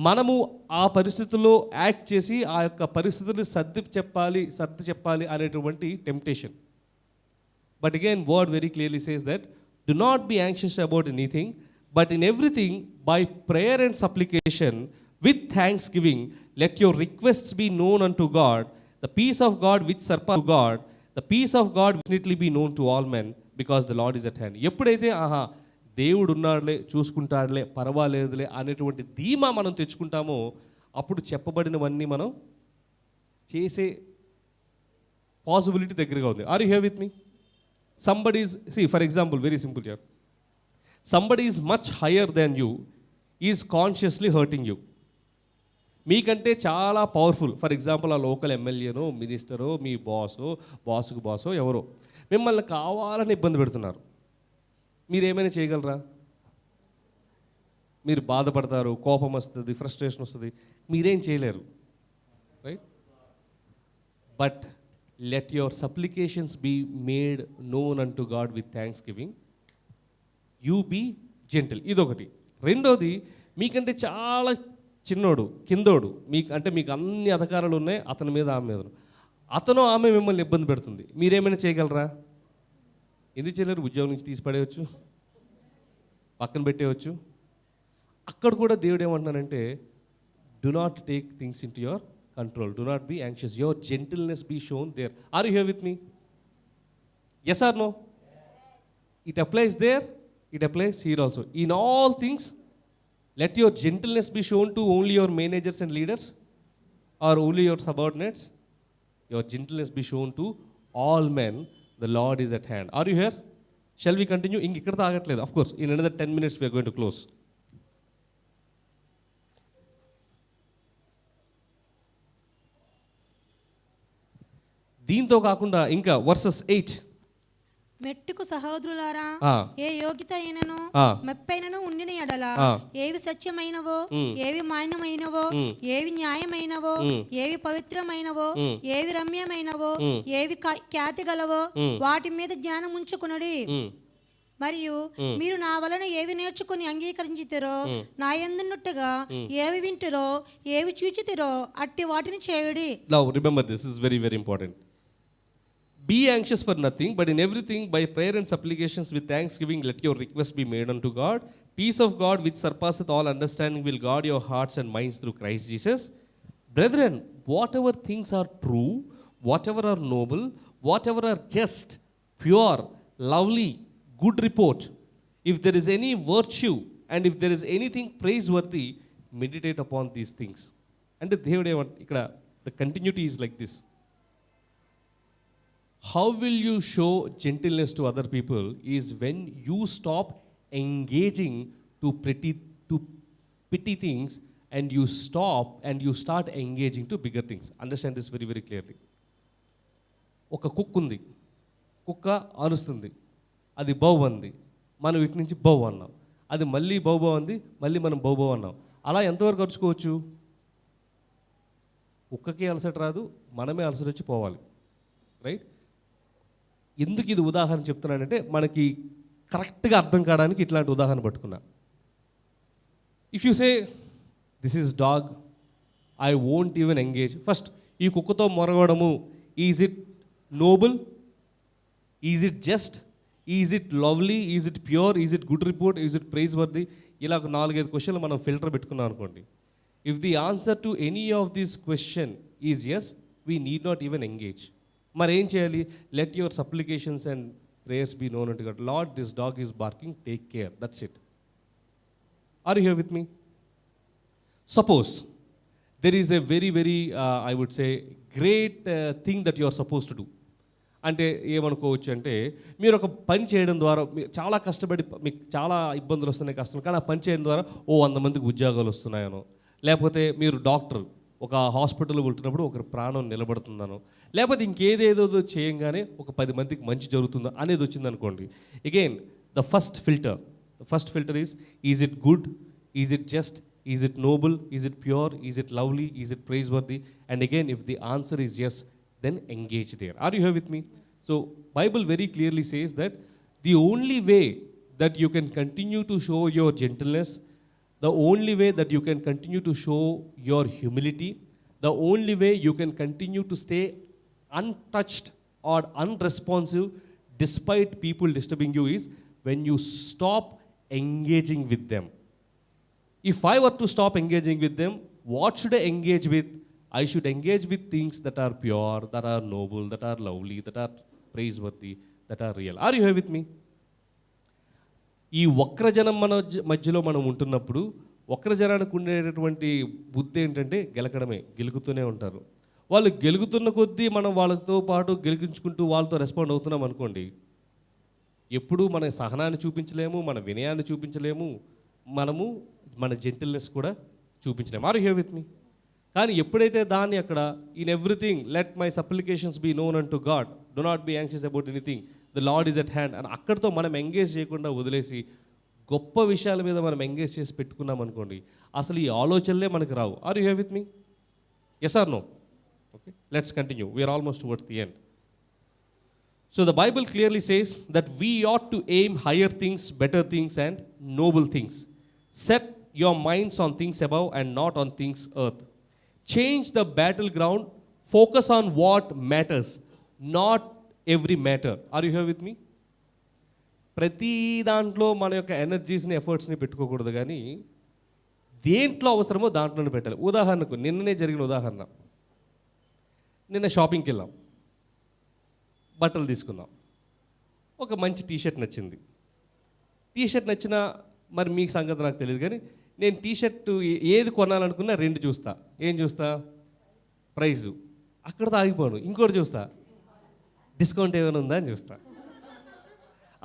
మనము ఆ పరిస్థితుల్లో యాక్ట్ చేసి ఆ యొక్క పరిస్థితుల్ని సర్ది చెప్పాలి అనేటువంటి temptation. But again word very clearly says that do not be anxious about anything but in everything by prayer and supplication with thanksgiving let your requests be known unto God. The peace of God which surpass God, the peace of God definitely be known to all men because the Lord is at hand. ఎప్పుడైతే దేవుడు ఉన్నాడులే, చూసుకుంటాడులే, పర్వాలేదులే అనేటువంటి ధీమా మనం తెచ్చుకుంటామో అప్పుడు చెప్పబడినవన్నీ మనం చేసే possibility దగ్గరగా ఉంది. Are you here with me? Somebody is, see for example, very simple here, somebody is much higher than you is consciously hurting you. మీకంటే చాలా పవర్ఫుల్, ఫర్ ఎగ్జాంపుల్ ఆ లోకల్ ఎమ్మెల్యేనో, మినిస్టరో, మీ బాసుకు బాసో ఎవరో మిమ్మల్ని కావాలని ఇబ్బంది పెడుతున్నారు. మీరేమైనా చేయగలరా? మీరు బాధపడతారు, కోపం వస్తుంది, ఫ్రస్ట్రేషన్ వస్తుంది, మీరేం చేయలేరు, right? But let your supplications be made known unto God with thanksgiving. You be gentle. ఇదొకటి. రెండోది, మీకంటే చాలా చిన్నోడు, కిందోడు, మీకు అన్ని అధికారాలు ఉన్నాయి, అతని మీద, ఆమె మీద, అతను ఆమె మిమ్మల్ని ఇబ్బంది పెడుతుంది, మీరేమైనా చేయగలరా? ఎందుకు చేయలేరు? ఉద్యోగం నుంచి తీసి పడేయచ్చు, పక్కన పెట్టేయచ్చు. అక్కడ కూడా దేవుడు ఏమంటున్నానంటే do not take things into your control, do not be anxious, your gentleness be shown there. Are you here with me? Yes or no? It applies there, it applies here also. In all things let your gentleness be shown to only your managers and leaders or only your subordinates. Your gentleness be shown to all men. The Lord is at hand. Are you here? Shall we continue? Inga ikkada agatledu. Of course, in another 10 minutes we are going to close. దీంతో కాకుండా ఇంకా versus 8, మెట్టుకు సహోదరులారా, ఏ యోగ్యత అయినను మెప్పైనను ఉండిన ఎడల ఏవి సత్యమైనవో, ఏవి మాన్యమైనవో, ఏవి న్యాయమైనవో, ఏవి పవిత్రమైనవో, ఏవి రమ్యమైనవో, ఏవి ఖ్యాతి గలవో వాటి మీద జ్ఞానం ఉంచుకునుడి. మరియు మీరు నా వలన ఏవి నేర్చుకుని అంగీకరించితిరో, నా యందున్నట్టుగా ఏవి వింటిరో, ఏవి చూచితిరో అట్టి వాటిని చేయుడి. Now remember, this is very very important. Be anxious for nothing, but in everything by prayer and supplications with thanksgiving let your requests be made unto God. Peace of God which surpasseth all understanding will guard your hearts and minds through Christ Jesus. Brethren, whatever things are true, whatever are noble, whatever are just, pure, lovely, good report, If there is any virtue and if there is anything praiseworthy, meditate upon these things. అంటే దేవుడు ఇక్కడ the continuity is like this. How will you show gentleness to other people is when you stop engaging to petty things and you start engaging to bigger things. Understand this very, very clearly. ఒక కుక్క ఉంది, కుక్క అరుస్తుంది, అది బౌ అంది, మనం ఇటు నుంచి బౌ అన్నాం, అది మళ్ళీ బౌ అంది, మళ్ళీ మనం బౌ అన్నాం. అలా ఎంతవరకు అరుచుకోవచ్చు? కుక్కకి అలసట రాదు, మనమే అలసట వచ్చి పోవాలి, రైట్? ఎందుకు ఇది ఉదాహరణ చెప్తున్నానంటే మనకి కరెక్ట్గా అర్థం కావడానికి ఇట్లాంటి ఉదాహరణ పట్టుకున్నా. If you say this is dog, I won't even engage. First ఈ కుక్కతో మొరగడము, is it noble, is it just, is it lovely, is it pure, is it good report, is it praiseworthy, ఇలా ఒక 4-5 క్వశ్చన్లు మనం filter పెట్టుకున్నాం అనుకోండి. If the answer to any of this question is yes, we need not even engage. మరి ఏం చేయాలి? Let your supplications and prayers be known to God. Lord, this dog is barking, take care, that's it. Are you here with me? Suppose there is a very very I would say great thing that you are suppose to do. అంటే ఏమనుకోవచ్చు అంటే, మీరు ఒక పని చేయడం ద్వారా చాలా కష్టపడి, మీకు చాలా ఇబ్బందులు వస్తున్నాయి, కష్టం, కానీ ఆ పని చేయడం ద్వారా 100 మందికి ఉద్యోగాలు వస్తున్నాయనో, లేకపోతే మీరు డాక్టర్ ఒక హాస్పిటల్ వెళ్తున్నప్పుడు ఒకరి ప్రాణం నిలబడుతుందనో, లేకపోతే ఇంకేదేదో చేయంగానే ఒక 10 మందికి మంచి జరుగుతుందో అనేది వచ్చిందనుకోండి. Again the first filter is it good, is it just, is it noble, is it pure, is it lovely, is it praiseworthy? And again if the answer is yes, then engage there. Are you here with me? So Bible very clearly says that the only way that you can continue to show your gentleness, the only way that you can continue to show your humility, the only way you can continue to stay untouched or unresponsive despite people disturbing you is when you stop engaging with them. If I were to stop engaging with them, what should I engage with? I should engage with things that are pure, that are noble, that are lovely, that are praiseworthy, that are real. Are you here with me? ఈ వక్రజనం మన మధ్యలో మనం ఉంటున్నప్పుడు వక్రజనానికి ఉండేటటువంటి బుద్ధి ఏంటంటే గెలుకుతూనే ఉంటారు. వాళ్ళు గెలుగుతున్న కొద్దీ మనం వాళ్ళతో పాటు గెలిగించుకుంటూ వాళ్ళతో రెస్పాండ్ అవుతున్నాం అనుకోండి, ఎప్పుడూ మన సహనాన్ని చూపించలేము, మన వినయాన్ని చూపించలేము, మనము మన జెంటిల్నెస్ కూడా చూపించలేము. Are you here with me? కానీ ఎప్పుడైతే దాన్ని అక్కడ in everything let my supplications be known unto God, do not be anxious about anything, the Lord is at hand అని అక్కడితో మనం ఎంగేజ్ చేయకుండా వదిలేసి గొప్ప విషయాల మీద మనం ఎంగేజ్ చేసి పెట్టుకున్నాం అనుకోండి, అసలు ఈ ఆలోచనలే మనకు రావు. Are you here with me? Yes or no? Okay, let's continue. We are almost towards the end. So the Bible clearly says that we ought to aim higher things, better things and noble things. Set your minds on things above and not on things earth. Change the battleground, focus on what matters, not every matter. Are you here with me? ప్రతి దాంట్లో మన యొక్క ఎనర్జీస్ని, ఎఫర్ట్స్ని పెట్టుకోకూడదు, కానీ దేంట్లో అవసరమో దాంట్లోనే పెట్టాలి. ఉదాహరణకు నిన్ననే జరిగిన ఉదాహరణ, నిన్న షాపింగ్కి వెళ్ళాం, బట్టలు తీసుకున్నాం, ఒక మంచి టీషర్ట్ నచ్చింది. టీషర్ట్ నచ్చినా మరి మీకు సంగతి నాకు తెలియదు, కానీ నేను టీషర్ట్ ఏది కొనాలనుకున్నా 2 చూస్తా. ఏం చూస్తా? ప్రైజు. అక్కడితో ఆగిపోను, ఇంకోటి చూస్తా, డిస్కౌంట్ ఏమైనా ఉందా అని చూస్తా.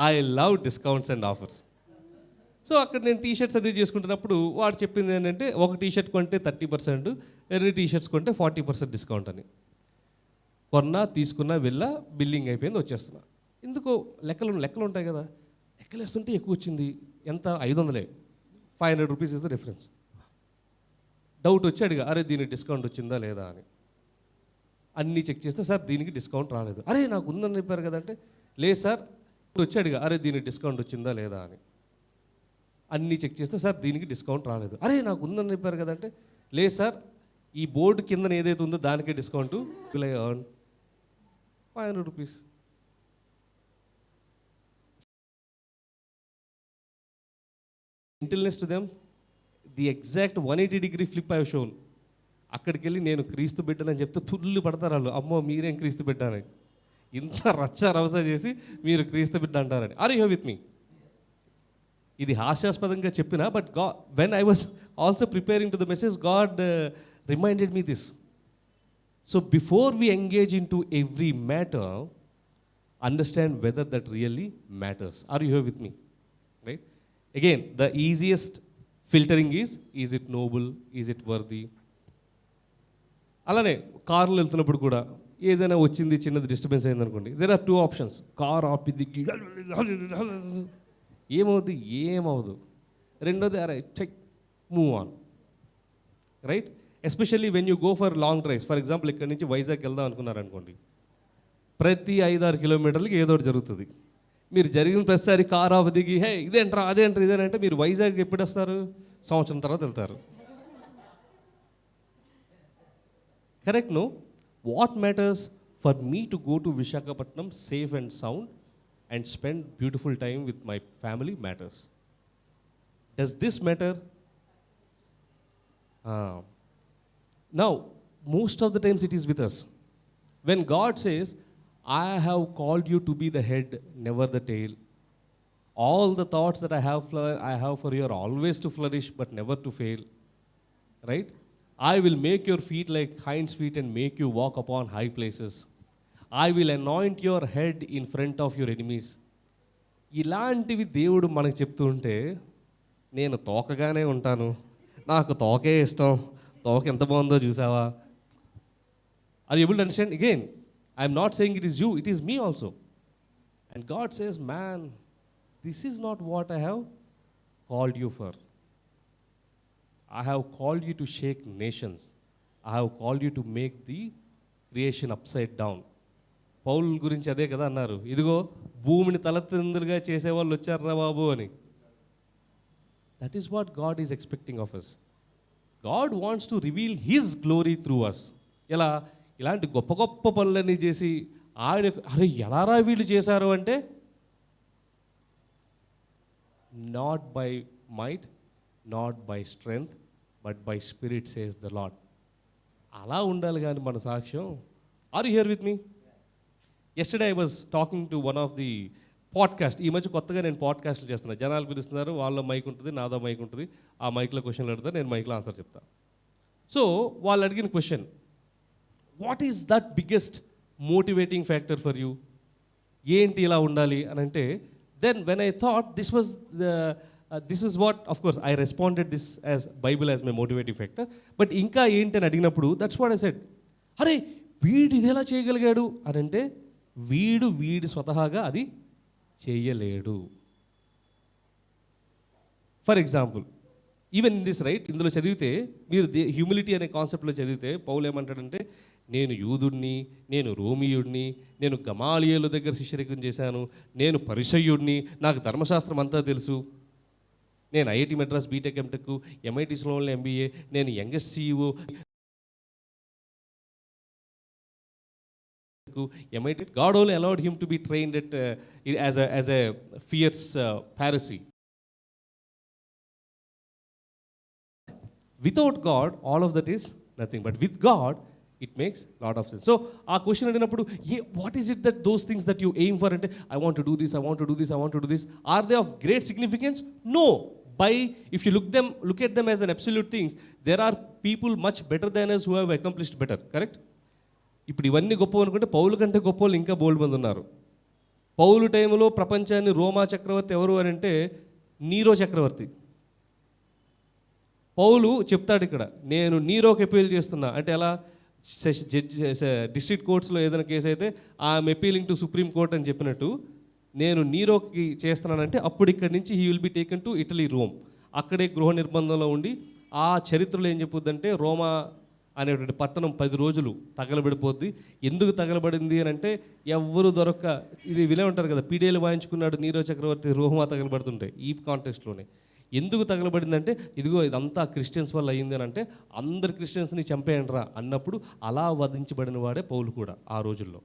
I love discounts and offers. So అక్కడ నేను టీషర్ట్స్ అది చేసుకుంటున్నప్పుడు వాడు చెప్పింది ఏంటంటే, ఒక టీషర్ట్ కొంటే 30%, 2 టీషర్ట్స్ కొంటే 40% డిస్కౌంట్ అని. తీసుకున్నా వెళ్ళా, బిల్లింగ్ అయిపోయింది, వచ్చేస్తున్నా. ఎందుకో లెక్కలు ఉంటాయి కదా, లెక్కలు వేస్తుంటే ఎక్కువ వచ్చింది. ఎంత? 500. 500 rupees is the difference. Doubt వచ్చి అడిగా, అరే దీనికి డిస్కౌంట్ వచ్చిందా లేదా అని. అన్నీ చెక్ చేస్తే, సార్ దీనికి డిస్కౌంట్ రాలేదు. అరే నాకు ఉందని చెప్పారు కదంటే, లేదు సార్. వచ్చి అడిగా, అరే దీనికి డిస్కౌంట్ వచ్చిందా లేదా అని. అన్నీ చెక్ చేస్తే, సార్ దీనికి డిస్కౌంట్ రాలేదు. అరే నాకు ఉందని చెప్పారు కదంటే, లేదు సార్, ఈ బోర్డు కింద ఏదైతే ఉందో దానికే discount. Will I earn 500 rupees. Gentleness to them, the exact 180-degree flip I have shown. అక్కడికి వెళ్ళి నేను క్రీస్తు బిడ్డనని చెప్తే తుల్లు పడతారు వాళ్ళు. అమ్మో మీరేం క్రీస్తు బిడ్డని, ఇంత రచ్చ రవస చేసి మీరు క్రీస్తు బిడ్డ అంటారని. Are you here with me? ఇది హాస్యాస్పదంగా చెప్పినా, but when I was also preparing to the message, God reminded me this. So before we engage into every matter, understand whether that really matters. Are you here with me? Right? Again the easiest filtering is it noble, is it worthy. అలానే కార్లో వెళ్తున్నప్పుడు కూడా ఏదైనా వచ్చింది, చిన్నది disturbance అయింది అనుకోండి, there are 2 options. Car ఆపిద్ది, ఏమవుద్ది? ఏమవుదు. రెండోది, అరే check, move on. Right? Especially when you go for long drives. For example ఇక్కడ నుంచి వైజాగ్ వెళ్దాం అనుకున్నారనుకోండి, ప్రతి 5-6 కిలోమీటర్లకి ఏదో ఒకటి జరుగుతుంది. మీరు జరిగిన ప్రతిసారి కార్ ఆఫ్ దిగి, హే ఇదేంట్రా అదేంట్రా ఇదేనంటే, మీరు వైజాగ్ ఎప్పుడు వస్తారు? సంవత్సరం తర్వాత వెళ్తారు. Correct? No? What matters for me to go to Visakhapatnam safe and sound and spend beautiful time with my family matters. Does this matter? Now, most of the times it is with us. When God says, I have called you to be the head, never the tail. All the thoughts that I have for you are always to flourish, but never to fail. Right? I will make your feet like hinds feet and make you walk upon high places. I will anoint your head in front of your enemies. ఇలాంటివి దేవుడు మనకు చెప్తూ ఉంటే, నేను తోకగానే ఉంటాను, నాకు తోకే ఇష్టం, తోక ఎంత బాగుందో చూసావా? Are you able to understand? Again, I'm not saying it is you, it is me also. And God says, man, this is not what I have called you for. I have called you to shake nations. I have called you to make the creation upside down. Paul గురించి అదే కదా అన్నారు, ఇదిగో భూమిని తలతిందులుగా చేసేవాళ్ళు వచ్చారా బాబు అని. That is what God is expecting of us. God wants to reveal his glory through us. ఇలా ఇలాంటి గొప్ప గొప్ప పనులన్నీ చేసి ఆయన, అరే ఎలారా వీళ్ళు చేశారు అంటే, not by might, not by strength, but by spirit says the Lord. అలా ఉండాలి కానీ మన సాక్ష్యం. Are you here with me? Yesterday I was talking to one of the podcast. ఈ మధ్య కొత్తగా నేను పాడ్కాస్ట్లు చేస్తున్నాను. జనాలు పిలుస్తున్నారు, వాళ్ళ మైక్ ఉంటుంది, నాదో మైక్ ఉంటుంది. ఆ మైక్లో క్వశ్చన్లు అడుగుతారు, నేను మైక్లో ఆన్సర్ చెప్తాను. సో వాళ్ళు అడిగిన question, what is that biggest motivating factor for you? ఏంటి ఇలా ఉండాలి అని అంటే, then when I thought this is what, of course I responded this as Bible as my motivating factor. But ఇంకా ఏంటి అని అడిగినప్పుడు, దట్స్ వాట్ ఐ సెడ్, అరే వీడు ఇది ఎలా చేయగలిగాడు అని అంటే, వీడి స్వతహాగా అది చేయలేడు. For example, even in this right, ఇందులో చదివితే మీరు హ్యూమిలిటీ అనే కాన్సెప్ట్లో చదివితే పౌలు ఏమంటాడంటే, నేను యూదుడిని, నేను రోమియుడిని, నేను గమాలియేలు దగ్గర శిష్యరికం చేశాను, నేను పరిసయ్యుడిని, నాకు ధర్మశాస్త్రం అంతా తెలుసు, నేను IIT Madras BTech MTech, MIT స్లోన్లో ఎంబీఏ, నేను youngest CEO, MIT. God only allowed him to be trained as a fierce Pharisee. Without God, all of that is nothing. But with God, it makes a lot of sense. So, our question adinappudu, what is it that those things that you aim for? And I want to do this, I want to do this, I want to do this. Are they of great significance? No. If you look at them as an absolute things, there are people much better than us who have accomplished better. Correct? ఇప్పుడు ఇవన్నీ గొప్ప అనుకుంటే పౌలు కంటే గొప్ప వాళ్ళు ఇంకా బోల్డ్ మంది ఉన్నారు. పౌలు టైంలో ప్రపంచాన్ని రోమా చక్రవర్తి ఎవరు అని అంటే నీరో చక్రవర్తి. పౌలు చెప్తాడు ఇక్కడ, నేను నీరోకి అపీల్ చేస్తున్నా అంటే ఎలా, డిస్ట్రిక్ట్ కోర్ట్స్లో ఏదైనా కేసు అయితే I'm appealing to supreme court అని చెప్పినట్టు, నేను నీరోకి చేస్తున్నానంటే అప్పుడు ఇక్కడి నుంచి he will be taken to Italy, Rome. అక్కడే గృహ నిర్బంధంలో ఉండి, ఆ చరిత్రలో ఏం చెప్పుద్దంటే, రోమా అనేటువంటి పట్టణం 10 రోజులు తగలబడిపోద్ది. ఎందుకు తగలబడింది అని అంటే, ఎవ్వరు దొరక్క, ఇది విలే ఉంటారు కదా, పీడేలు వాయించుకున్నాడు నీరో చక్రవర్తి, రోమా తగలబడుతుంటాయి. ఈ కాంటెక్స్ట్లోనే ఎందుకు తగలబడిందంటే, ఇదిగో ఇదంతా క్రిస్టియన్స్ వల్ల అయ్యింది అని అంటే, అందరు క్రిస్టియన్స్ని చంపేయండిరా అన్నప్పుడు అలా వధించబడిన వాడే పౌలు కూడా ఆ రోజుల్లో.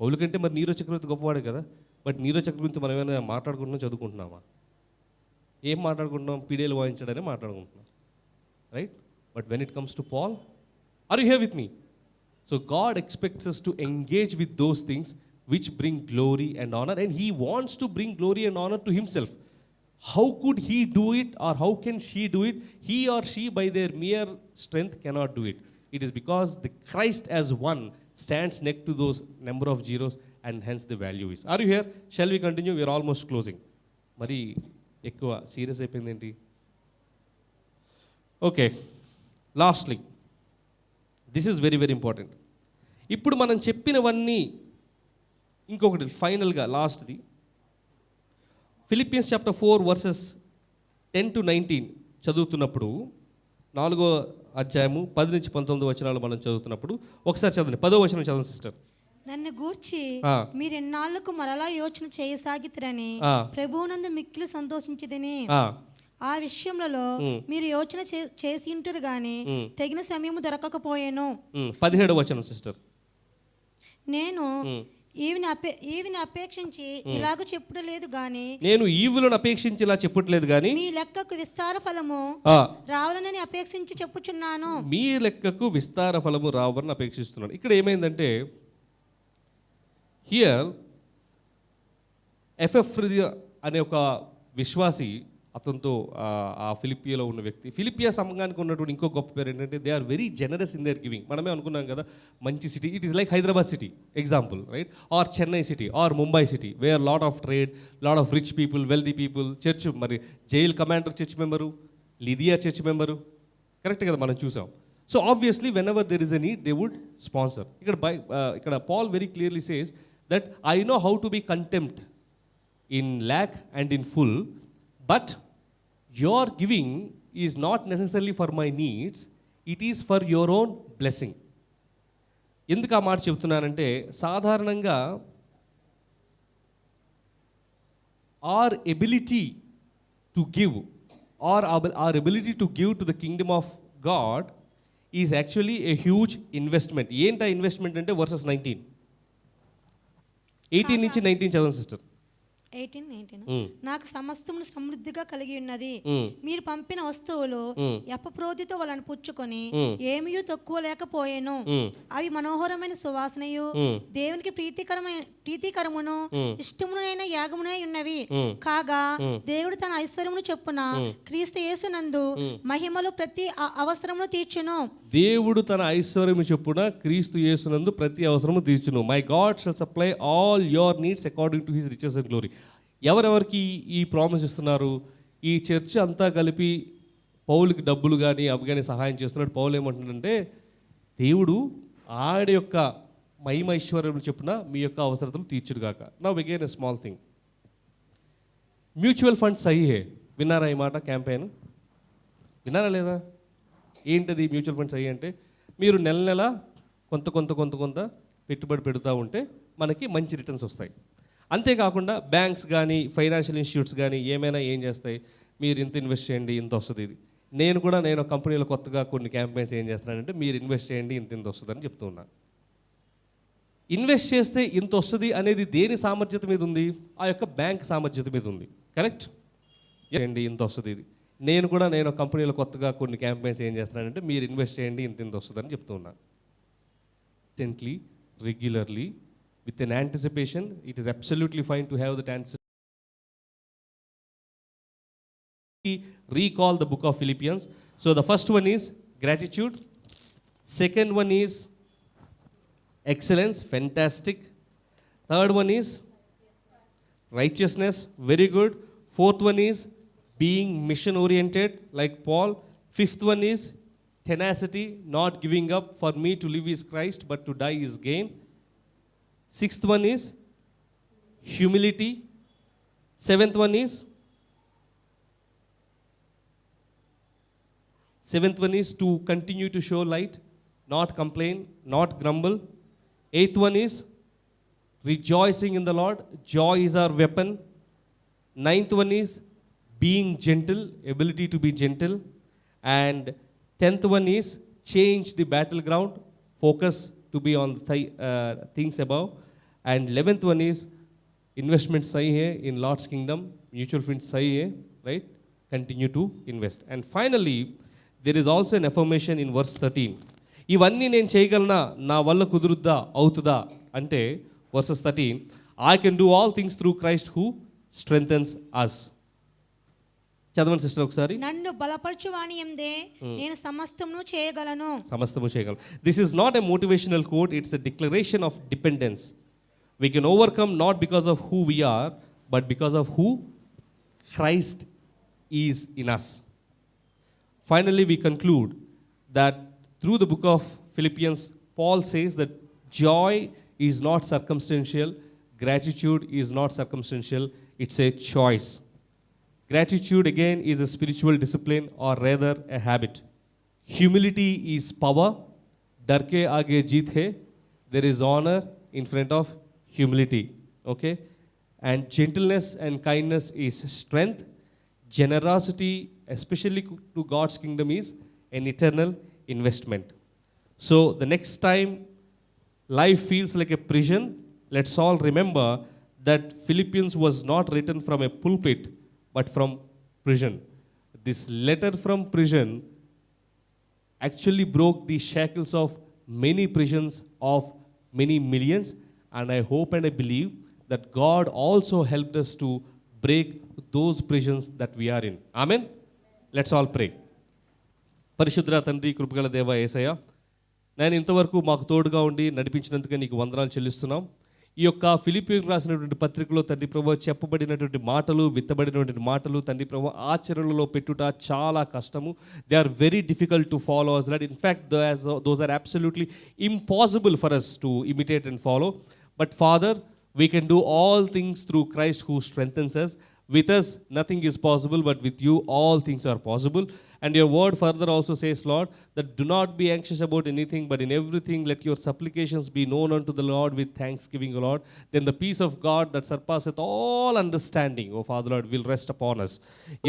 పౌలు కంటే మరి నీరో చక్రవర్తి గొప్పవాడే కదా. బట్ నీరో చక్రవర్తి మనం ఏమైనా మాట్లాడుకుంటున్నాం, చదువుకుంటున్నామా? ఏం మాట్లాడుకుంటున్నాం? పీడేలు వాయించడనే మాట్లాడుకుంటున్నాం. Right? But when it comes to Paul, are you here with me? So God expects us to engage with those things which bring glory and honor, and he wants to bring glory and honor to himself. How could he do it, or how can she do it? He or she by their mere strength cannot do it. It is because the Christ as one stands next to those number of zeros, and hence the value is. Are you here? Shall we continue? We are almost closing. Mari ఎక్కువ serious అయిపోయింది ఏంటి? Okay, lastly this is very very important. ఇప్పుడు మనం చెప్పినవన్నీ ఇంకొకటి ఫైనల్గా లాస్ట్ది, Philippians chapter 4 versus 10-19 చదువుతున్నప్పుడు, 4వ అధ్యాయము 10 నుంచి 19 వచనాలు మనం చదువుతున్నప్పుడు ఒకసారి చదవండి. 10వ వచనం చదవండి సిస్టర్. నన్ను గూర్చి మీరు ఎన్నాళ్లకు మరలా యోచన చేయసాగితురని ప్రభువునందు మిక్కిలి సంతోషించితిని. ఆ విషయములలో మీరు యోచన చేసి ఉంటురు గాని తగిన సమయము దొరకకపోయేను. 17వ వచనం సిస్టర్. నేను ఈవిని అపేక్షించి ఇలాగ చెప్పుటలేదు గాని, నేను ఈవులను అపేక్షించి ఇలా చెప్పట్లేదు గాని మీ లెక్కకు విస్తార ఫలము రావాలని అపేక్షించి చెప్పుచున్నాను. మీ లెక్కకు విస్తార ఫలము రావాలని అపేక్షిస్తున్నాను. ఇక్కడ ఏమైందంటే, హియర్ ఎఫెఫ్రియా అనే ఒక విశ్వాసి, అతనితో ఆ ఫిలిపియాలో ఉన్న వ్యక్తి, ఫిలిపియా సంఘానికి ఉన్నటువంటి ఇంకో గొప్ప పేరు ఏంటంటే they are very generous in their giving. మనమే అనుకున్నాం కదా, మంచి city, it is like Hyderabad city example, right? Or Chennai city, or Mumbai city, where lot of trade, lot of rich people, wealthy people. Church, మరి jail commander church member, Lydia church member, correct కదా, మనం చూసాం. So obviously whenever there is a need they would sponsor. ఇక్కడ Paul very clearly says that I know how to be content in lack and in full, but your giving is not necessarily for my needs, it is for your own blessing. ఎందుకు ఆ మాట చెప్తున్నానంటే, సాధారణంగా our ability to give, or our ability to give to the kingdom of God is actually a huge investment. ఏంటా investment అంటే versus 18 నుంచి 19 చదవండి sister. 18-19 నాకు సమస్తమును సమృద్ధిగా కలిగి ఉన్నది. మీరు పంపిన వస్తువులు ఎప్పప్రోదితో వాళ్ళని పుచ్చుకొని ఏమీ తక్కువ లేకపోయేను. అవి మనోహరమైన సువాసనయు దేవునికి ప్రీతికరమును ఇష్టమునైన యాగమునై ఉన్నవి. కాగా దేవుడు తన ఐశ్వర్యమును చొప్పున క్రీస్తు యేసునందు మహిమలో ప్రతి అవసరమును తీర్చును. దేవుడు తన ఐశ్వర్యము చొప్పున క్రీస్తు యేసునందు ప్రతి అవసరము తీర్చును. My God shall supply all your needs according to his riches and glory. ఎవరెవరికి ఈ ప్రామిస్ ఇస్తున్నారు? ఈ చర్చ్ అంతా కలిపి పౌలుకి డబ్బులు కానీ అవి కానీ సహాయం చేస్తున్నాడు. పౌలు ఏమంటున్నాడంటే, దేవుడు ఆడ యొక్క మహిమైశ్వర్యం చొప్పున మీ యొక్క అవసరతలు తీర్చుడుగాక. Now again a small thing, mutual funds అయ్యే, విన్నారా ఈ మాట? క్యాంపెయిన్ విన్నారా లేదా? ఏంటది మ్యూచువల్ ఫండ్స్ అయ్యి అంటే, మీరు నెల నెల కొంత కొంత కొంత కొంత పెట్టుబడి పెడుతూ ఉంటే మనకి మంచి రిటర్న్స్ వస్తాయి. అంతేకాకుండా బ్యాంక్స్ కానీ ఫైనాన్షియల్ ఇన్స్టిట్యూట్స్ కానీ ఏమైనా ఏం చేస్తాయి, మీరు ఇంత ఇన్వెస్ట్ చేయండి ఇంత వస్తుంది. ఇది నేను కంపెనీలో కొత్తగా కొన్ని క్యాంపెయిన్స్ ఏం చేస్తున్నానంటే, మీరు ఇన్వెస్ట్ చేయండి ఇంత వస్తుందని చెప్తూ ఉన్నాను. ఇన్వెస్ట్ చేస్తే ఇంత వస్తుంది అనేది దేని సామర్థ్యత మీద ఉంది? ఆ యొక్క బ్యాంక్ సామర్థ్యత మీద ఉంది. కరెక్ట్? చేయండి ఇంత వస్తుంది. ఇది నేను కంపెనీలో కొత్తగా కొన్ని క్యాంపెయిన్స్ ఏం చేస్తున్నానంటే, మీరు ఇన్వెస్ట్ చేయండి ఇంత వస్తుందని చెప్తూ ఉన్నాను. Constantly, regularly, with an anticipation. It is absolutely fine to have that anticipation. Recall the book of Philippians. So the first one is gratitude. Second one is excellence, fantastic. Third one is righteousness, very good. Fourth one is being mission oriented like Paul. Fifth one is tenacity, not giving up. For me to live is Christ, but to die is gain. Sixth one is humility. Seventh one is to continue to show light, not complain, not grumble. Eighth one is rejoicing in the Lord. Joy is our weapon. Ninth one is being gentle, ability to be gentle. And 10th one is change the battleground, focus to be on the things above. And 11th one is investment sahi hai in Lord's kingdom, mutual funds sahi hai, right? Continue to invest. And finally, there is also an affirmation in verse 13. ఇవన్నీ నేను చేయగలనా, నా వల్ల కుదురుద్దా, అవుతుందా అంటే versus 13, I can do all things through Christ who strengthens us. చదవండి sister ఒకసారి. నన్ను బలపరచు వాని యందే నేను సమస్తమును చేయగలను. సమస్తము చేయగలను. This is not a motivational quote, it's a declaration of dependence. We can overcome not because of who we are, but because of who Christ is in us. Finally, we conclude that through the book of Philippians, Paul says that joy is not circumstantial, gratitude is not circumstantial, it's a choice. Gratitude again is a spiritual discipline, or rather a habit. Humility is power. Dar ke aage jeet hai. There is honor in front of humility. Okay? And gentleness and kindness is strength. Generosity, especially to God's kingdom, is an eternal investment. So the next time life feels like a prison, let's all remember that Philippians was not written from a pulpit, but from prison. This letter from prison actually broke the shackles of many prisons of many millions, and I hope and I believe that God also helped us to break those prisons that we are in. Amen. Let's all pray. పరిశుద్ధ తండ్రి, కృపగల దేవ యేసయ్య, నేను ఇంతవరకు మాకు తోడుగా ఉండి నడిపించినందుకే నీకు వందనాలు చెల్లిస్తున్నాం. ఈ యొక్క ఫిలిప్పీయులకు రాసినటువంటి పత్రికలో తండ్రి ప్రభు చెప్పబడినటువంటి మాటలు, విత్తబడినటువంటి మాటలు తండ్రి ప్రభు ఆచరణలో పెట్టుట చాలా కష్టము. They are very difficult to follow us that. In fact those are absolutely impossible for us to imitate and follow. But father, we can do all things through Christ who strengthens us. With us nothing is possible, but with you all things are possible. And your word further also says, Lord, that do not be anxious about anything, but in everything let your supplications be known unto the Lord with thanksgiving, O Lord. Then the peace of God that surpasseth all understanding, O Father Lord, will rest upon us.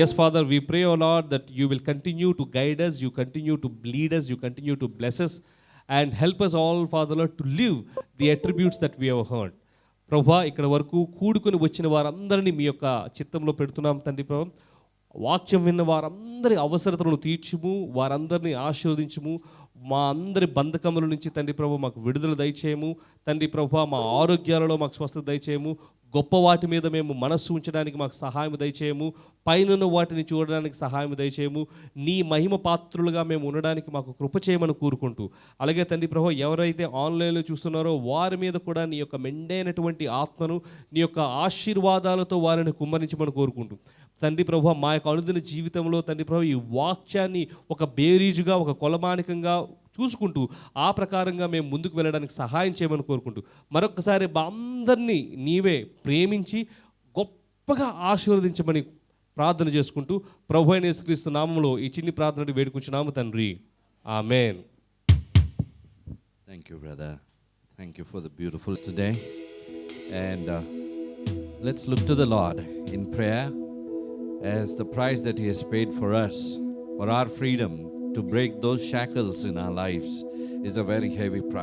Yes, Father, we pray, O Lord, that you will continue to guide us, you continue to lead us, you continue to bless us, and help us all, Father Lord, to live the attributes that we have heard. ప్రభా, ఇక్కడ వరకు కూడుకొని వచ్చిన వారందరినీ మీ యొక్క చిత్తంలో పెడుతున్నాం తండ్రి ప్రభా. వాక్యం విన్న వారందరి అవసరతలను తీర్చుము, వారందరినీ ఆశీర్వదించుము. మా అందరి బంధకముల నుంచి తండ్రి ప్రభా మాకు విడుదల దయచేయము. తండ్రి ప్రభా, మా ఆరోగ్యాలలో మాకు స్వస్థత దయచేయము. గొప్ప వాటి మీద మేము మనస్సు ఉంచడానికి మాకు సహాయం దయచేయము. పైన వాటిని చూడడానికి సహాయం దయచేయము. నీ మహిమ పాత్రులుగా మేము ఉండడానికి మాకు కృప చేయమని కోరుకుంటూ, అలాగే తండ్రి ప్రభు, ఎవరైతే ఆన్లైన్లో చూస్తున్నారో వారి మీద కూడా నీ యొక్క మెండైనటువంటి ఆత్మను, నీ యొక్క ఆశీర్వాదాలతో వారిని కుమ్మరించమని కోరుకుంటూ, తండ్రి ప్రభు, మా యొక్క అనుదిన జీవితంలో తండ్రి ప్రభు ఈ వాక్యాన్ని ఒక బేరీజుగా, ఒక కొలమానికంగా చూసుకుంటూ ఆ ప్రకారంగా మేము ముందుకు వెళ్ళడానికి సహాయం చేయమని కోరుకుంటూ, మరొకసారి అందరినీ నీవే ప్రేమించి గొప్పగా ఆశీర్వదించమని ప్రార్థన చేసుకుంటూ, ప్రభు అయిన యేసుక్రీస్తు నామములో ఈ చిన్ని ప్రార్థనని వేడుకుంటున్నాము తండ్రి. ఆమేన్. Thank you, brother. Thank you for the beautiful today. And let's look to the Lord in prayer, as the price that He has paid for us, for our freedom, to break those shackles in our lives is a very heavy price.